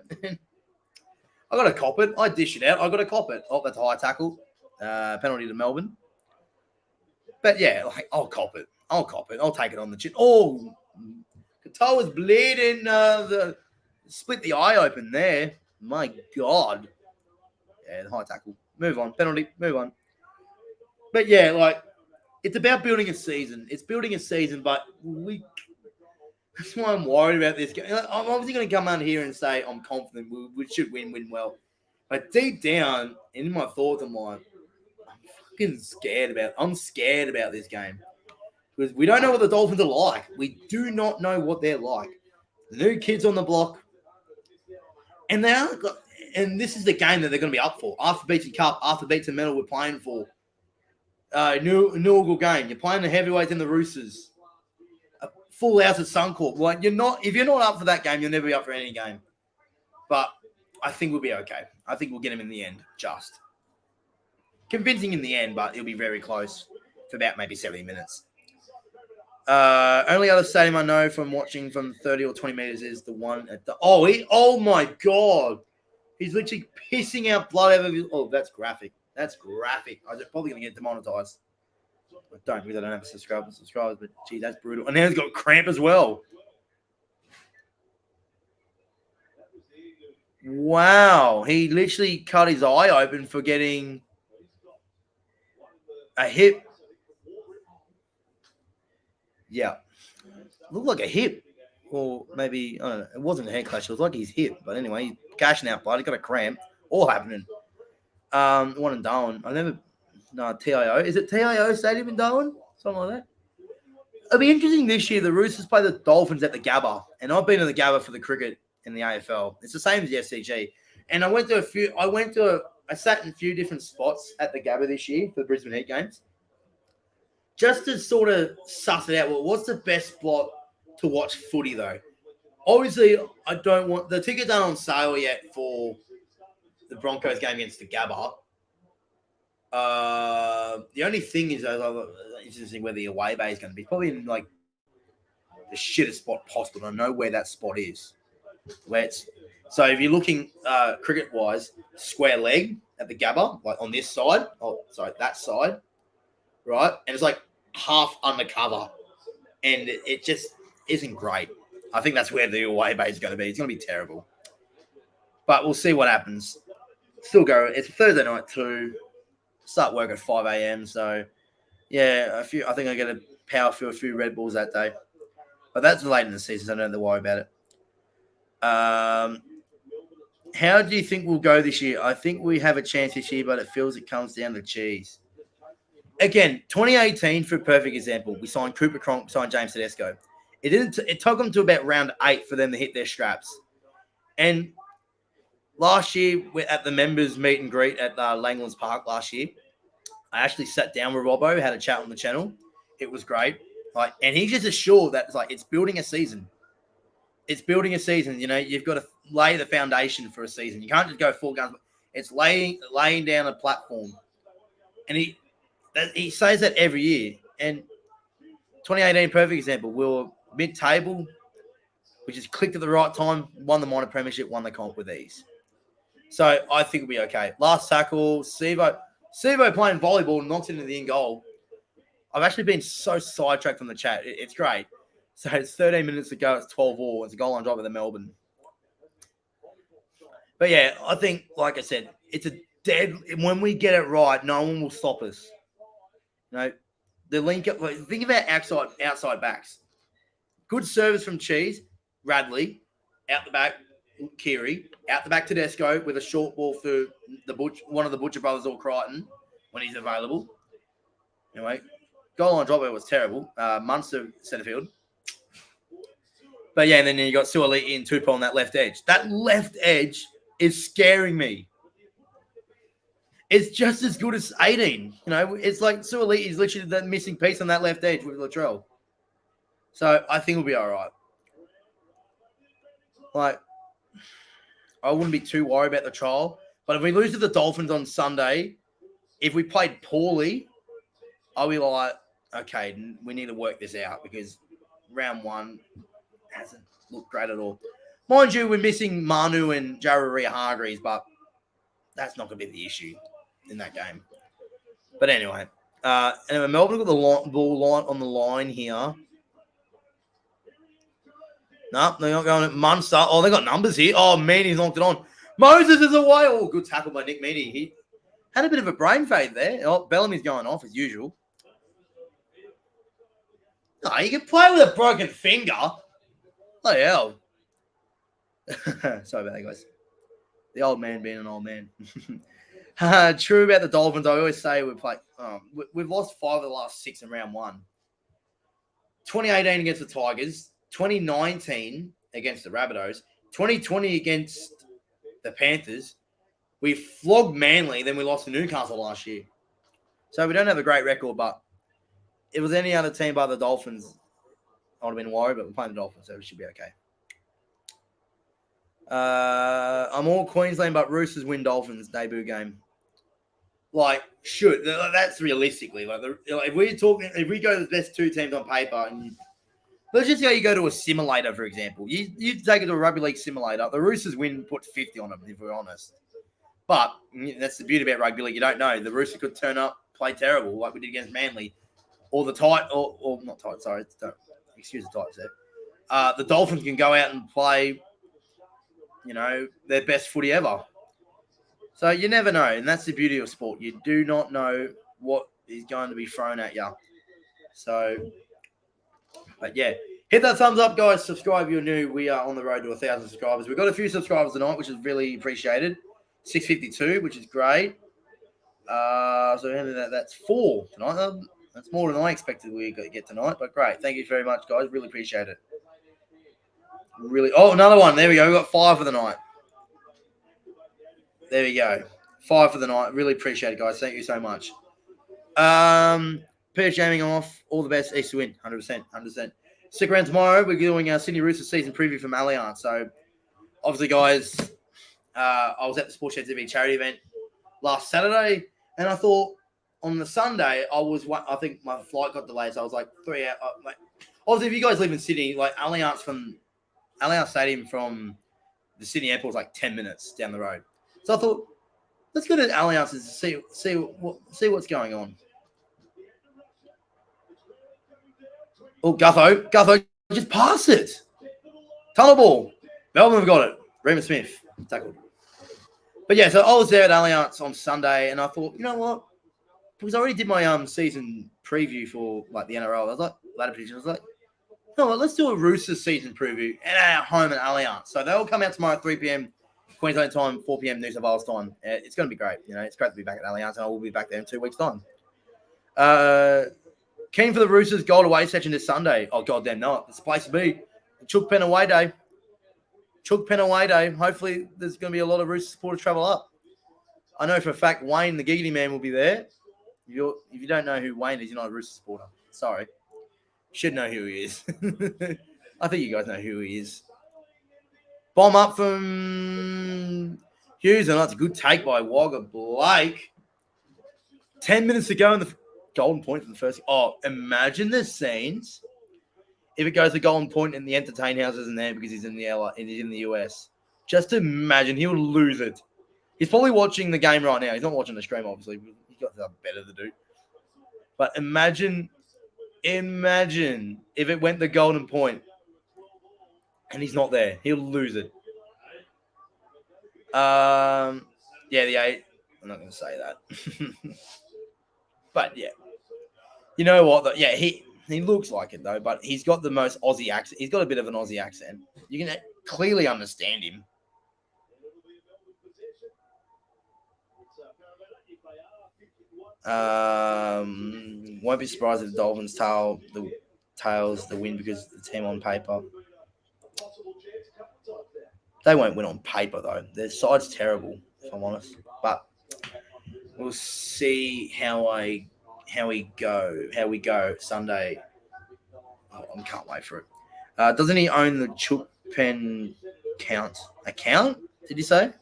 I got to cop it. I dish it out. I got to cop it. Oh, that's a high tackle. Penalty to Melbourne. But yeah, like, I'll cop it. I'll take it on the chin. Oh, Katoa's bleeding. Split the eye open there. My God. Yeah, the high tackle. Move on. Penalty. Move on. But yeah, like, it's about building a season. It's building a season, but that's why I'm worried about this game. I'm obviously going to come out here and say I'm confident we should win well. But deep down, in my thoughts, I'm like, I'm scared about this game. Because we don't know what the Dolphins are like. We do not know what they're like. The new kids on the block. And this is the game that they're going to be up for. After beats the Cup, after beats the medal we're playing for. Inaugural game. You're playing the heavyweights and the Roosters. A full house at Suncorp. Like, if you're not up for that game, you'll never be up for any game. But I think we'll be okay. I think we'll get him in the end. Just convincing in the end, but it'll be very close for about maybe 70 minutes. Only other stadium I know from watching from 30 or 20 meters is the one at the. Oh my God. He's literally pissing out blood over his. Oh, that's graphic. That's graphic. I was probably going to get demonetized. I don't, because I don't have subscribers, but gee, that's brutal. And now he's got cramp as well. Wow. He literally cut his eye open for getting a hip. Yeah. Looked like a hip. Or maybe, I don't know, it wasn't a head clash. It was like his hip. But anyway, he's cashing out blood. He got a cramp. All happening. One in Darwin. TIO. Is it TIO Stadium in Darwin? Something like that. It'll be interesting this year. The Roosters play the Dolphins at the Gabba. And I've been to the Gabba for the cricket in the AFL. It's the same as the SCG. And I sat in a few different spots at the Gabba this year for the Brisbane Heat games. Just to sort of suss it out. Well, what's the best spot to watch footy, though? Obviously, I don't want... The tickets aren't on sale yet for the Broncos game against the Gabba. The only thing is, interesting where the away bay is going to be. Probably in, like, the shittest spot possible. I know where that spot is. So if you're looking cricket-wise, square leg at the Gabba, like on this side. That side. Right? And it's like half undercover. And it just isn't great. I think that's where the away bay is going to be. It's going to be terrible. But we'll see what happens. Still go. It's Thursday night too. Start work at 5 a.m. So, yeah, I think I'm going to power through a few Red Bulls that day. But that's late in the season, so I don't have to worry about it. How do you think we'll go this year? I think we have a chance this year, but it feels it comes down to cheese. Again, 2018 for a perfect example. We signed Cooper Cronk, signed James Tedesco. It took them to about round 8 for them to hit their straps. And last year, at the members meet and greet at Langlands Park last year, I actually sat down with Robbo, had a chat on the channel. It was great. And he's just assured that it's building a season. It's building a season. You know, you've got to lay the foundation for a season. You can't just go full guns. It's laying down a platform. And he says that every year. And 2018, perfect example. We were mid-table. We just clicked at the right time, won the minor premiership, won the comp with ease. So I think we'll be okay. Last tackle, Sivo playing volleyball, knocks into the in goal. I've actually been so sidetracked from the chat. It's great. So it's 13 minutes to go. It's 12-all. It's a goal line drive with the Melbourne. But yeah, I think, like I said, it's a dead. When we get it right, no one will stop us. You know, the link up. Think about outside backs. Good service from Cheese, Radley, out the back, Keary, out the back Tedesco with a short ball for one of the Butcher brothers or Crichton when he's available. Anyway, goal line dropout was terrible. Munster centre field. But yeah, and then you got Suoliti and Tupou on that left edge. That left edge is scaring me. It's just as good as 18. You know, it's like Suoliti is literally the missing piece on that left edge with Latrell. So I think we'll be all right. Like, I wouldn't be too worried about the trial. But if we lose to the Dolphins on Sunday, if we played poorly, I'll be like, okay, we need to work this out because round 1 hasn't looked great at all. Mind you, we're missing Manu and Jararia-Hargreaves, but that's not going to be the issue in that game. But anyway, Melbourne got the ball line on the line here. No, they're not going to Munster. Oh, they got numbers here. Oh, man, he's knocked it on. Moses is away. Oh, good tackle by Nick Meaney. He had a bit of a brain fade there. Oh, Bellamy's going off as usual. No, you can play with a broken finger. Oh, hell. Sorry about that, guys. The old man being an old man. True about the Dolphins. I always say we've lost 5 of the last 6 in round 1. 2018 against the Tigers. 2019 against the Rabbitohs. 2020 against the Panthers. We flogged Manly, then we lost to Newcastle last year. So we don't have a great record, but if it was any other team by the Dolphins, I would have been worried, but we're playing the Dolphins, so we should be okay. I'm all Queensland, but Roosters win Dolphins debut game. That's realistically. If we go to the best 2 teams on paper, and let's just say you go to a simulator, for example. You take it to a rugby league simulator. The Roosters win, put 50 on them, if we're honest. But that's the beauty about rugby league. You don't know. The Roosters could turn up, play terrible, like we did against Manly, or the not Titans. Sorry, excuse the Titans there. The Dolphins can go out and play, their best footy ever. So you never know, and that's the beauty of sport. You do not know what is going to be thrown at you. So, but yeah, hit that thumbs up, guys. Subscribe if you're new. We are on the road to 1,000 subscribers. We've got a few subscribers tonight, which is really appreciated. 652, which is great. So that's 4 tonight. That's more than I expected we get tonight, but great. Thank you very much, guys. Really appreciate it. Another one. There we go. We've got 5 for the night. There we go. 5 for the night. Really appreciate it, guys. Thank you so much. Peter Jaming off. All the best. East to win. 100%. 100%. Stick around tomorrow. We're doing our Sydney Roosters season preview from Allianz. So, obviously, guys, I was at the Sports Shed TV charity event last Saturday, and I thought on the Sunday, I think my flight got delayed, so I was like 3 hours. Obviously, if you guys live in Sydney, like Allianz Stadium from the Sydney airport is like 10 minutes down the road. So I thought, let's go to Allianz and see what's going on. Oh, Gutho, just pass it. Tunnel ball. Melbourne have got it. Raymond Smith tackled. But yeah, so I was there at Allianz on Sunday, and I thought, you know what? Because I already did my season preview for like the NRL. I was like, ladder prediction. I was like, you know what? Let's do a Roosters season preview at our home at Allianz. So they'll come out tomorrow at 3 p.m. Queensland time, 4 p.m. New South Wales time. It's going to be great. It's great to be back at Allianz, and I will be back there in 2 weeks' time. Keen for the Roosters gold away session this Sunday. Oh, goddamn no. It's the place to be. Chook Pen away day. Hopefully there's going to be a lot of Roosters supporters travel up. I know for a fact Wayne, the Giggity Man, will be there. If you don't know who Wayne is, you're not a Roosters supporter. Sorry. You should know who he is. I think you guys know who he is. Bomb up from Hughes, and that's a good take by Wagga Blake. 10 minutes to go in the golden point from the first. Oh, imagine the scenes if it goes to golden point and the entertain house isn't there because he's in the US. Just imagine he'll lose it. He's probably watching the game right now. He's not watching the stream, obviously. He's got something better to do. But imagine if it went the golden point and he's not there. He'll lose it. Yeah, the 8. I'm not going to say that. But, yeah. You know what? Yeah, he looks like it, though, but he's got the most Aussie accent. He's got a bit of an Aussie accent. You can clearly understand him. Won't be surprised if the Dolphins tails the win because the team on paper. They won't win on paper, though. Their side's terrible, if I'm honest. But we'll see how we go Sunday. Oh, I can't wait for it. Doesn't he own the Chook Pen account? Did you say?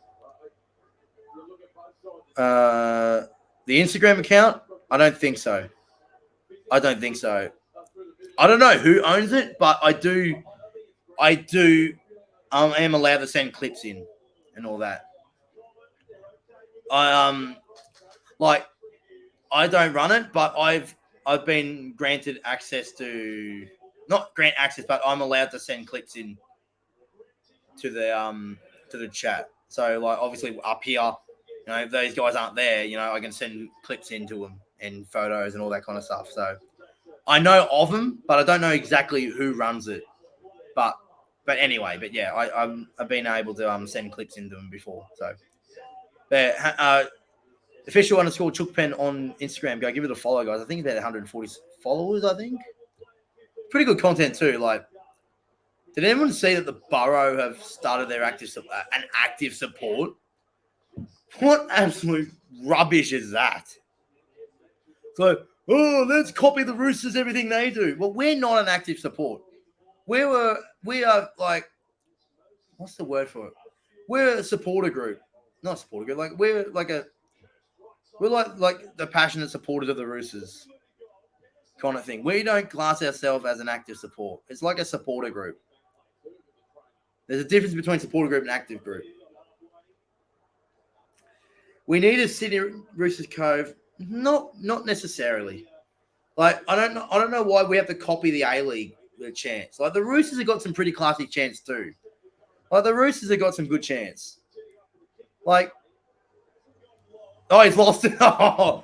The Instagram account? I don't think so. I don't know who owns it, but I am allowed to send clips in and all that. I don't run it, but I've been granted access to, not access, but I'm allowed to send clips in to the chat So, like, obviously up here, if those guys aren't there, I can send clips into them and photos and all that kind of stuff. So I know of them, but I don't know exactly who runs it. But anyway, yeah, I've been able to send clips into them before. So, official _ Chookpen on Instagram. Go give it a follow, guys. I think about 140 followers. I think pretty good content too. Like, did anyone see that the Borough have started their active support? What absolute rubbish is that? So, let's copy the Roosters, everything they do. Well, we're not an active support. We are like, what's the word for it? We're a supporter group. Not a supporter group. Like, we're like the passionate supporters of the Roosters kind of thing. We don't class ourselves as an active support. It's like a supporter group. There's a difference between supporter group and active group. We need a Sydney Roosters Cove. Not necessarily. Like, I don't know why we have to copy the A-League chants. Like, the Roosters have got some pretty classy chants too. Like, the Roosters have got some good chants. Like, he's lost it. I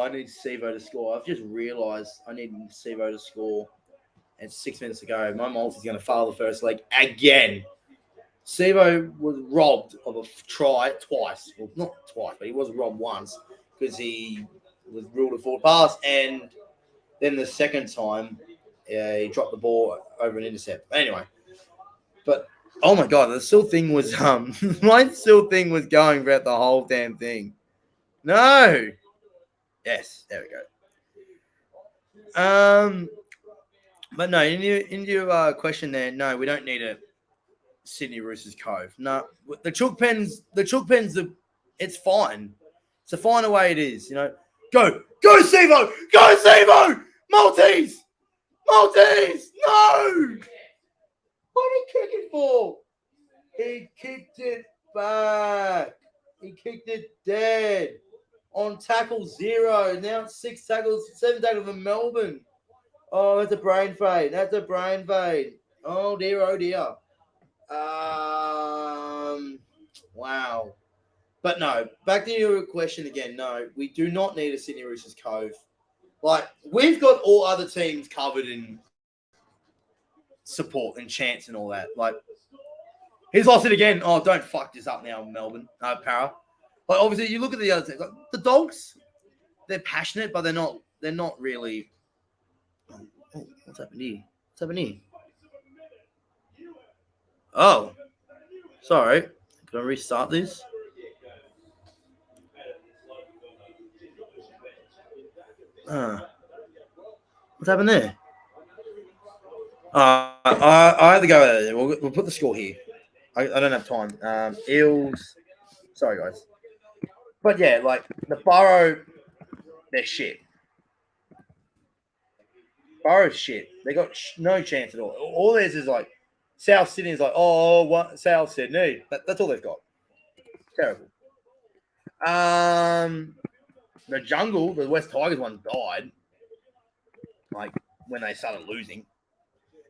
need Sevo to score. I've just realised I need Sevo to score. And 6 minutes to go. My multi's going to fail the first leg again. Sevo was robbed of a try twice. Well, not twice, but he was robbed once because he was ruled a forward pass. And then the second time, he dropped the ball over an intercept. Anyway, but oh my god, the still thing was my still thing was going throughout the whole damn thing. No. Yes, there we go. But no, in your question there, no, we don't need a Sydney Roosters Cove. No, the Chook Pens, it's fine. It's a fine way it is, Go Sevo! Go Sevo! Maltese! No! What did he kick it for? He kicked it back. He kicked it dead. On tackle 0. Now it's 7 tackles for Melbourne. Oh, that's a brain fade. Oh dear. Wow. But no, back to your question again. No, we do not need a Sydney Roosters Cove. Like, we've got all other teams covered in support and chance and all that. Like, he's lost it again. Oh, don't fuck this up now, Melbourne. Para. Like, obviously, you look at the other teams. Like, the Dogs, they're passionate, but they're not really. Oh, what's happening here? Oh, sorry. Can I restart this? What's happened there? I have to go there. We'll put the score here. I don't have time. Eels. Sorry, guys. But yeah, like, the Borough, they're shit. Borough's shit. They got no chance at all. All theirs is like, South Sydney is like, what? South Sydney. That's all they've got. Terrible. The Jungle, the West Tigers one died. Like, when they started losing.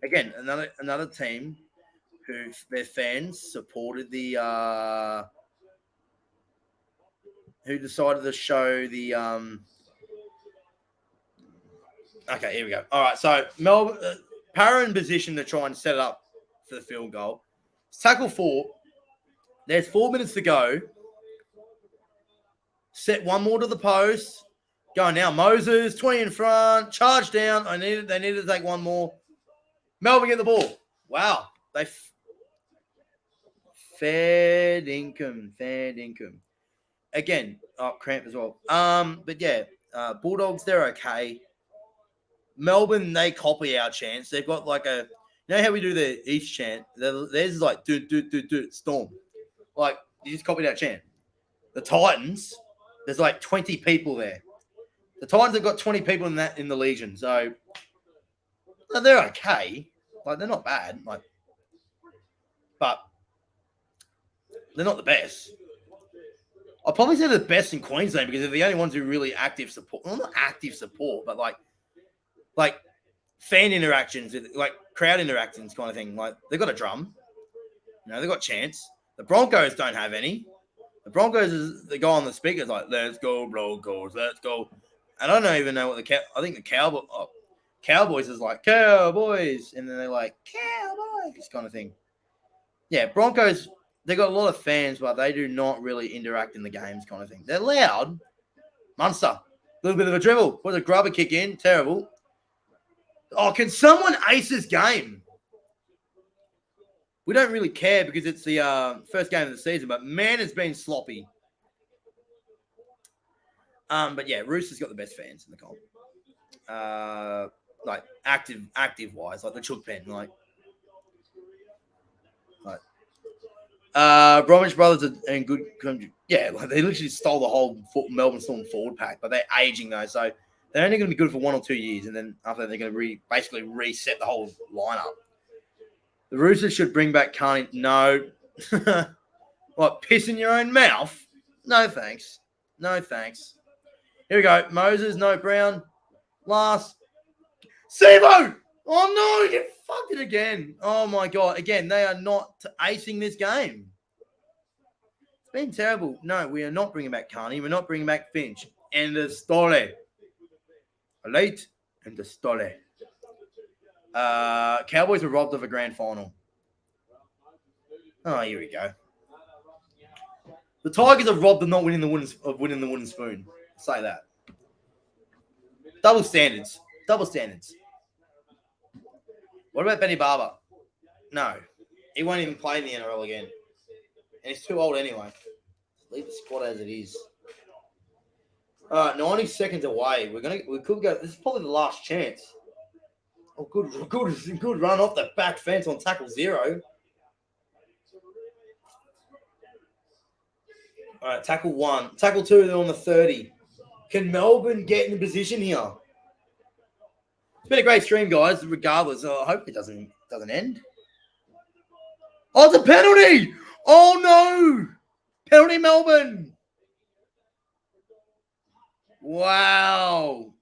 Again, another team who their fans supported the who decided to show the Okay, here we go. All right, so Melbourne, Parra in position to try and set it up for the field goal. It's tackle 4. There's 4 minutes to go. Set one more to the post. Going now, Moses, 20 in front, charge down. They needed to take one more. Melbourne get the ball. Wow, they fair income. Again, cramp as well. But yeah, Bulldogs, they're okay. Melbourne, they copy our chants. They've got like a, how we do the East chant? Theirs is like do Storm. Like, you just copied our chant. The Titans, there's like 20 people there. The Titans have got 20 people in the Legion, so they're okay. Like, they're not bad. Like, but they're not the best. I'll probably say they're the best in Queensland because they're the only ones who really active support. Well, not active support, but like fan interactions, like crowd interactions kind of thing. Like, they've got a drum. They've got chants. The Broncos don't have any. The Broncos is the guy on the speakers like, let's go Broncos, let's go. And I don't even know what I think the Cowboys is like, Cowboys. And then they're like, Cowboys kind of thing. Yeah, Broncos, they got a lot of fans, but they do not really interact in the games kind of thing. They're loud. Munster, a little bit of a dribble. Put a grubber kick in. Terrible. Oh, can someone ace this game? We don't really care because it's the first game of the season, but man, it's been sloppy. But yeah, Roosters got the best fans in the comp. Like active wise, like the Chook Pen, like Bromwich Brothers are in good. Yeah, like they literally stole the whole Melbourne Storm forward pack, but they're aging though, so they're only going to be good for 1 or 2 years, and then after that, they're going to basically reset the whole lineup. The Roosters should bring back Carney. No. What, piss in your own mouth? No thanks. No thanks. Here we go. Moses, no Brown. Last. Sivo! Oh no, you fucked it again. Oh my God. Again, they are not acing this game. It's been terrible. No, we are not bringing back Carney. We're not bringing back Finch. And the story. Late and the story. Cowboys were robbed of a grand final. Oh, here we go. The Tigers are robbed of not winning the wooden spoon. Say that. Double standards. Double standards. What about Benny Barber? No. He won't even play in the NRL again. And he's too old anyway. Leave the squad as it is. 90 seconds away. We could go. This is probably the last chance. Oh, good run off the back fence on tackle 0. All right, tackle 1. Tackle 2, they're on the 30. Can Melbourne get in the position here? It's been a great stream, guys, regardless. I hope it doesn't end. Oh, it's a penalty! Oh, no! Penalty, Melbourne! Wow.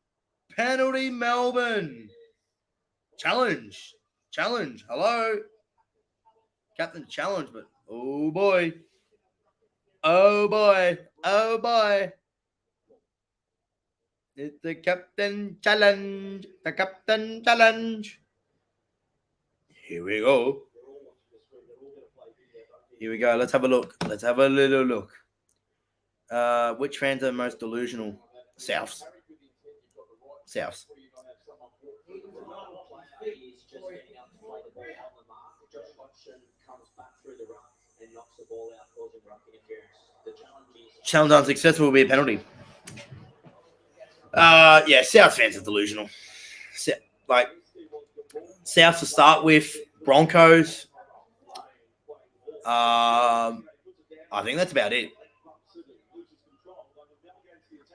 Penalty, Melbourne. Challenge. Hello. Captain challenge, but oh boy. It's the captain challenge. Here we go. Let's have a look. Let's have a little look. Which fans are most delusional? Souths. Challenge unsuccessful will be a penalty. Yeah, South fans are delusional. South to start with, Broncos. I think that's about it.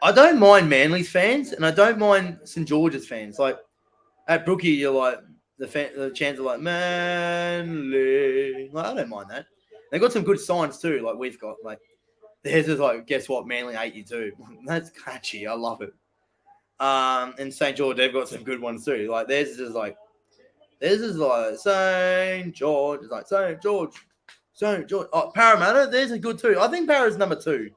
I don't mind Manly's fans, and I don't mind St. George's fans. Like at Brookie, you're like the chants are like Manly. Like, I don't mind that. They got some good signs too. Like we've got like theirs is like, guess what? Manly 82. That's catchy. I love it. And St. George, they've got some good ones too. Like theirs is like St. George. It's like St. George. Oh, Parramatta, theirs are good too. I think Parramatta's number 2.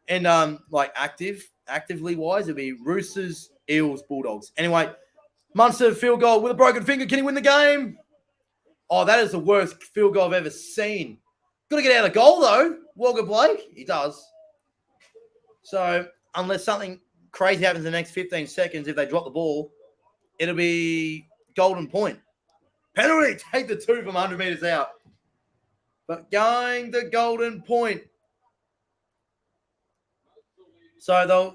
And like actively wise, it'd be Roosters, Eels, Bulldogs. Anyway, Munster field goal with a broken finger. Can he win the game? Oh, that is the worst field goal I've ever seen. Got to get out of goal though. Walker Blake, he does. So unless something crazy happens in the next 15 seconds, if they drop the ball, it'll be golden point. Penalty, take the 2 from 100 meters out. But going the golden point. So they'll.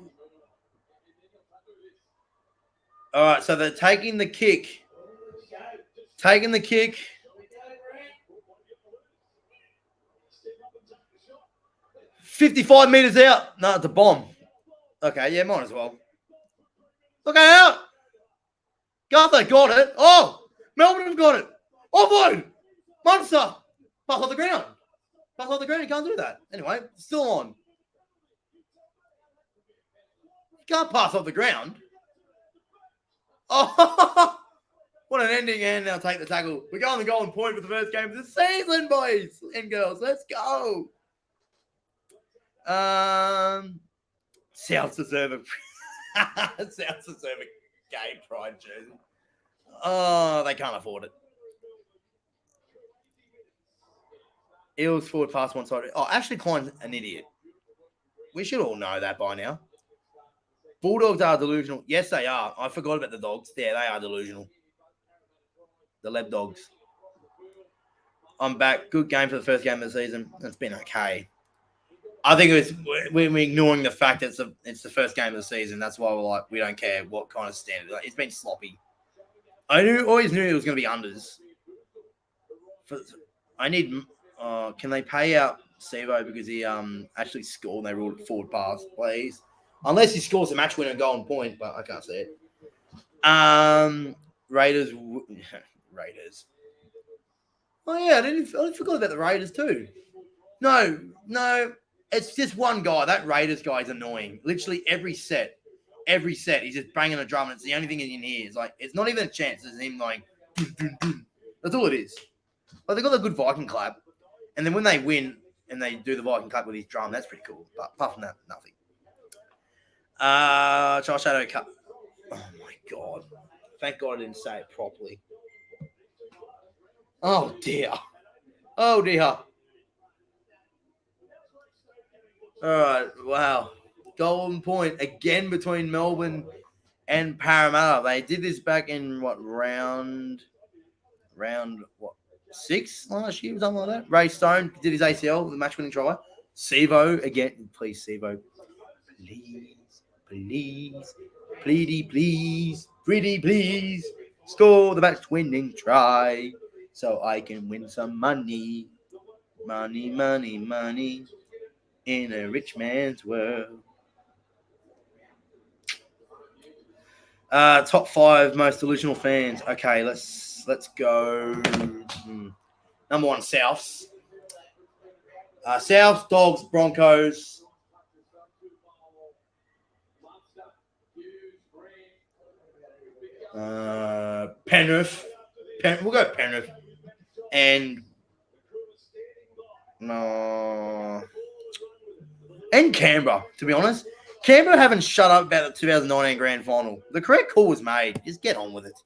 All right, so they're taking the kick. 55 meters out. No, it's a bomb. Okay, yeah, might as well. Look out. Gartha got it. Oh, Melbourne have got it. Offload. Munster. Pass off the ground. You can't do that. Anyway, still on. You can't pass off the ground. Oh, What an ending, and they'll take the tackle. We're going to Golden Point for the first game of the season, boys and girls. Let's go. South deserve a gay pride jersey. Oh, they can't afford it. Eels forward pass one side. Oh, Ashley Klein's an idiot. We should all know that by now. Bulldogs are delusional. Yes, they are. I forgot about the dogs. Yeah, they are delusional. The Leb Dogs. I'm back. Good game for the first game of the season. It's been okay. I think we're ignoring the fact that it's the first game of the season. That's why we're like, we don't care what kind of standard. Like, it's been sloppy. I always knew it was going to be unders. Can they pay out Sevo because he actually scored and they ruled it forward pass, please? Unless he scores a match winner and Golden Point, but I can't see it. Raiders. Oh yeah, I forgot about the Raiders too. No, it's just one guy. That Raiders guy is annoying. Literally every set, he's just banging a drum, and it's the only thing in here. It's like it's not even a chance. It's him going, dun, dun, dun. That's all it is. Like they got a good Viking clap, and then when they win and they do the Viking clap with his drum, that's pretty cool. But apart from that, nothing. Charles Shadow Cup. Oh my god! Thank God I didn't say it properly. Oh dear. All right, wow. Golden Point again between Melbourne and Parramatta. They did this back in round 6 last year, something like that. Ray Stone did his ACL, the match-winning try. Sevo again, please, Sevo, please, please, score the match-winning try so I can win some money. Money in a rich man's world. Top 5 most delusional fans. Okay, let's go. Number 1, Souths. Souths, Dogs, Broncos. Penrith. We'll go Penrith. And Canberra, to be honest. Canberra haven't shut up about the 2019 grand final. The correct call was made. Just get on with it.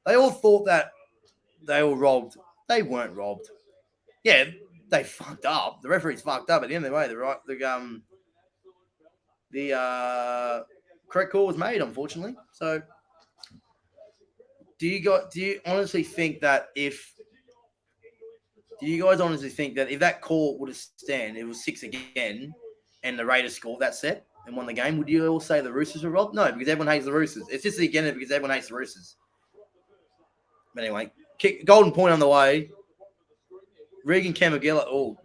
They all thought that they were robbed. They weren't robbed. Yeah, they fucked up. The referees fucked up. At the end of the day, the correct call was made, unfortunately. So, do you guys honestly think that if that call would have stand, it was 6 again, and the Raiders scored that set and won the game, would you all say the Roosters were robbed? No, because everyone hates the Roosters. It's just again because everyone hates the Roosters. But anyway, Golden Point on the way. Regan Camagilla. Oh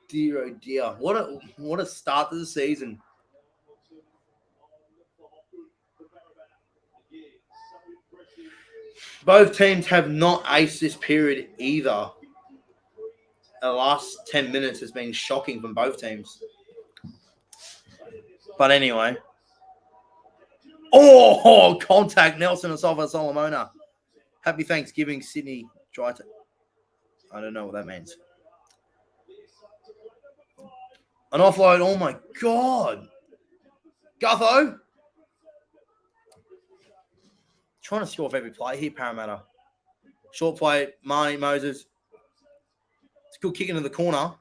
dear. What a start to the season. Both teams have not aced this period either. The last 10 minutes has been shocking from both teams. But anyway. Oh, contact Nelson and Sofa Solomona. Happy Thanksgiving, Sydney. I don't know what that means. An offload. Oh, my God. Gutho. Trying to score off every play here, Parramatta. Short play. Marnie Moses. It's a good kick into the corner.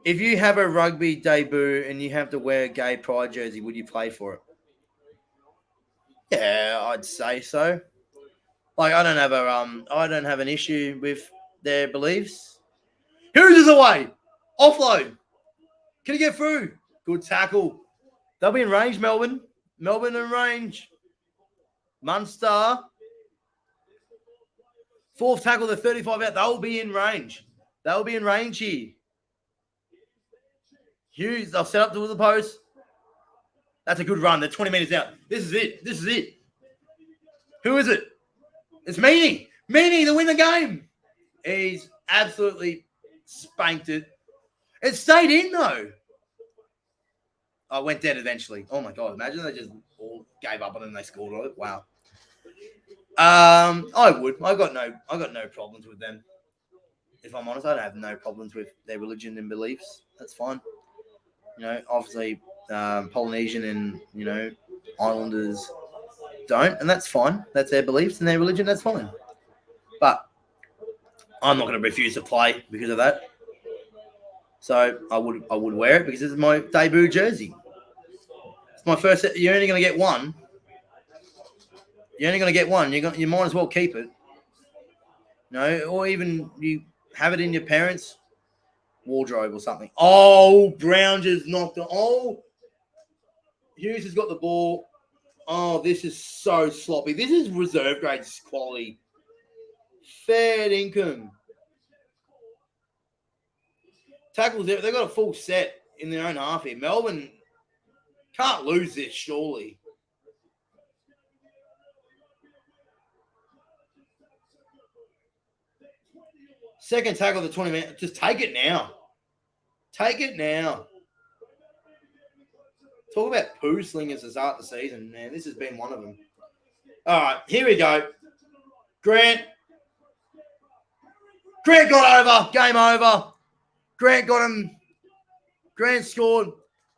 If you have a rugby debut and you have to wear a gay pride jersey, would you play for it? Yeah, I'd say so. Like, I don't have an issue with their beliefs. Who's this away? Offload. Can he get through? Good tackle. They'll be in range, Melbourne. Melbourne in range. Munster. 4th tackle, the 35 out. They'll be in range. They'll be in range here. Hughes, they'll set up to the post. That's a good run. They're 20 metres out. This is it. Who is it? It's Meany. Meany to win the game. He's absolutely spanked it. It stayed in, though. went dead eventually. Oh my god! Imagine they just all gave up on it and they scored on it. Wow. I would. I got no problems with them. If I'm honest, I don't have no problems with their religion and beliefs. That's fine. Obviously, Polynesian and Islanders don't, and that's fine. That's their beliefs and their religion. That's fine. But I'm not going to refuse to play because of that. So I would wear it because this is my debut jersey. It's my first. You're only going to get one. You're only going to get one. You might as well keep it. Or even you have it in your parents' wardrobe or something. Oh, Brown just knocked it. Oh, Hughes has got the ball. Oh, this is so sloppy. This is reserve grade quality. Fair income. Tackles, they've got a full set in their own half here. Melbourne can't lose this, surely. Second tackle of the 20 minutes. Just take it now. Take it now. Talk about poo slingers to start the season, man. This has been one of them. All right, here we go. Grant got over. Game over. Grant got him. Grant scored.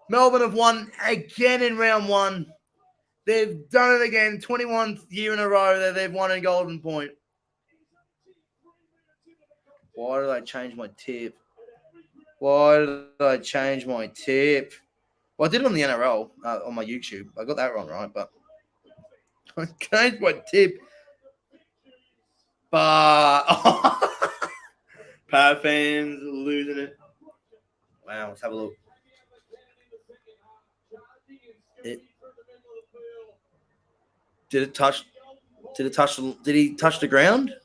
Melbourne have won again in round one. They've done it again. 21th year in a row that they've won a Golden Point. Why did I change my tip? Well, I did it on the NRL on my YouTube. I got that wrong, right? But I changed my tip. But Power fans losing it. Wow, let's have a look. Did he touch the ground?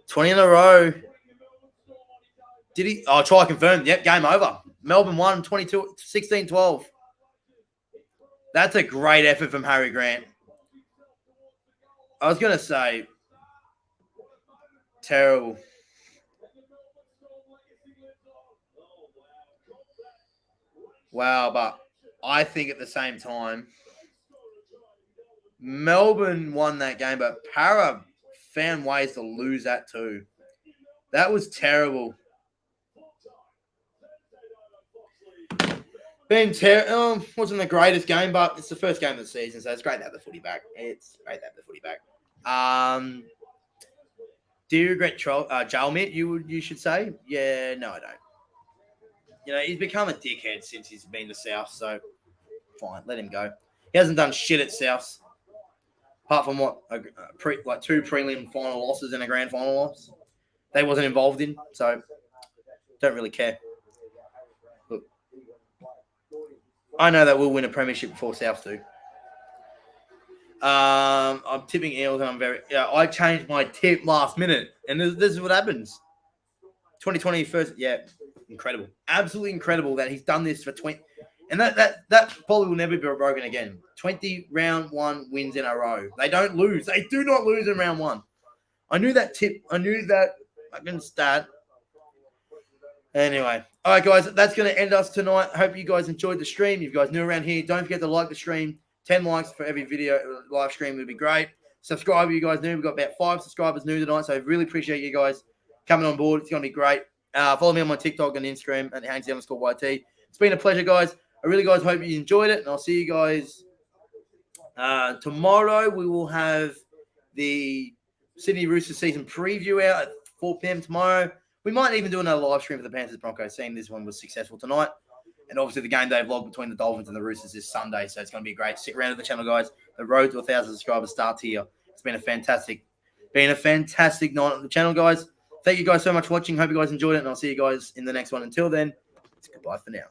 20 in a row. Did he? Oh, try confirmed. Yep, game over. Melbourne won 16-12. That's a great effort from Harry Grant. I was going to say, terrible. Wow, but I think at the same time, Melbourne won that game, but Para found ways to lose that too. That was terrible. Wasn't the greatest game, but it's the first game of the season, so it's great to have the footy back. Do you regret Jalmit, you should say? Yeah, no, I don't. He's become a dickhead since he's been to South, so fine, let him go. He hasn't done shit at South, apart from two prelim final losses and a grand final loss. They wasn't involved in, so don't really care. Look, I know that we'll win a premiership before South do. I'm tipping Eels, and I changed my tip last minute, and this is what happens. 2020 first, incredible, absolutely incredible that he's done this for 20, and that probably will never be broken again. 20 round one wins in a row. They don't lose. They do not lose in round one. I knew that tip. I knew that fucking stat. Anyway, all right, guys, that's going to end us tonight. Hope you guys enjoyed the stream. If you guys new around here, don't forget to like the stream. 10 likes for every video live stream would be great. Subscribe, you guys new. We've got about 5 subscribers new tonight, so I really appreciate you guys coming on board. It's going to be great. Follow me on my TikTok and Instagram at Haynes_YT. It's been a pleasure, guys. I really, guys, hope you enjoyed it, and I'll see you guys tomorrow. We will have the Sydney Roosters season preview out at 4 p.m. tomorrow. We might even do another live stream for the Panthers Broncos, seeing this one was successful tonight. And obviously the game day vlog between the Dolphins and the Roosters is Sunday, so it's going to be great. Stick around to the channel, guys. The road to 1,000 subscribers starts here. It's been a fantastic night on the channel, guys. Thank you guys so much for watching. Hope you guys enjoyed it, and I'll see you guys in the next one. Until then, it's goodbye for now.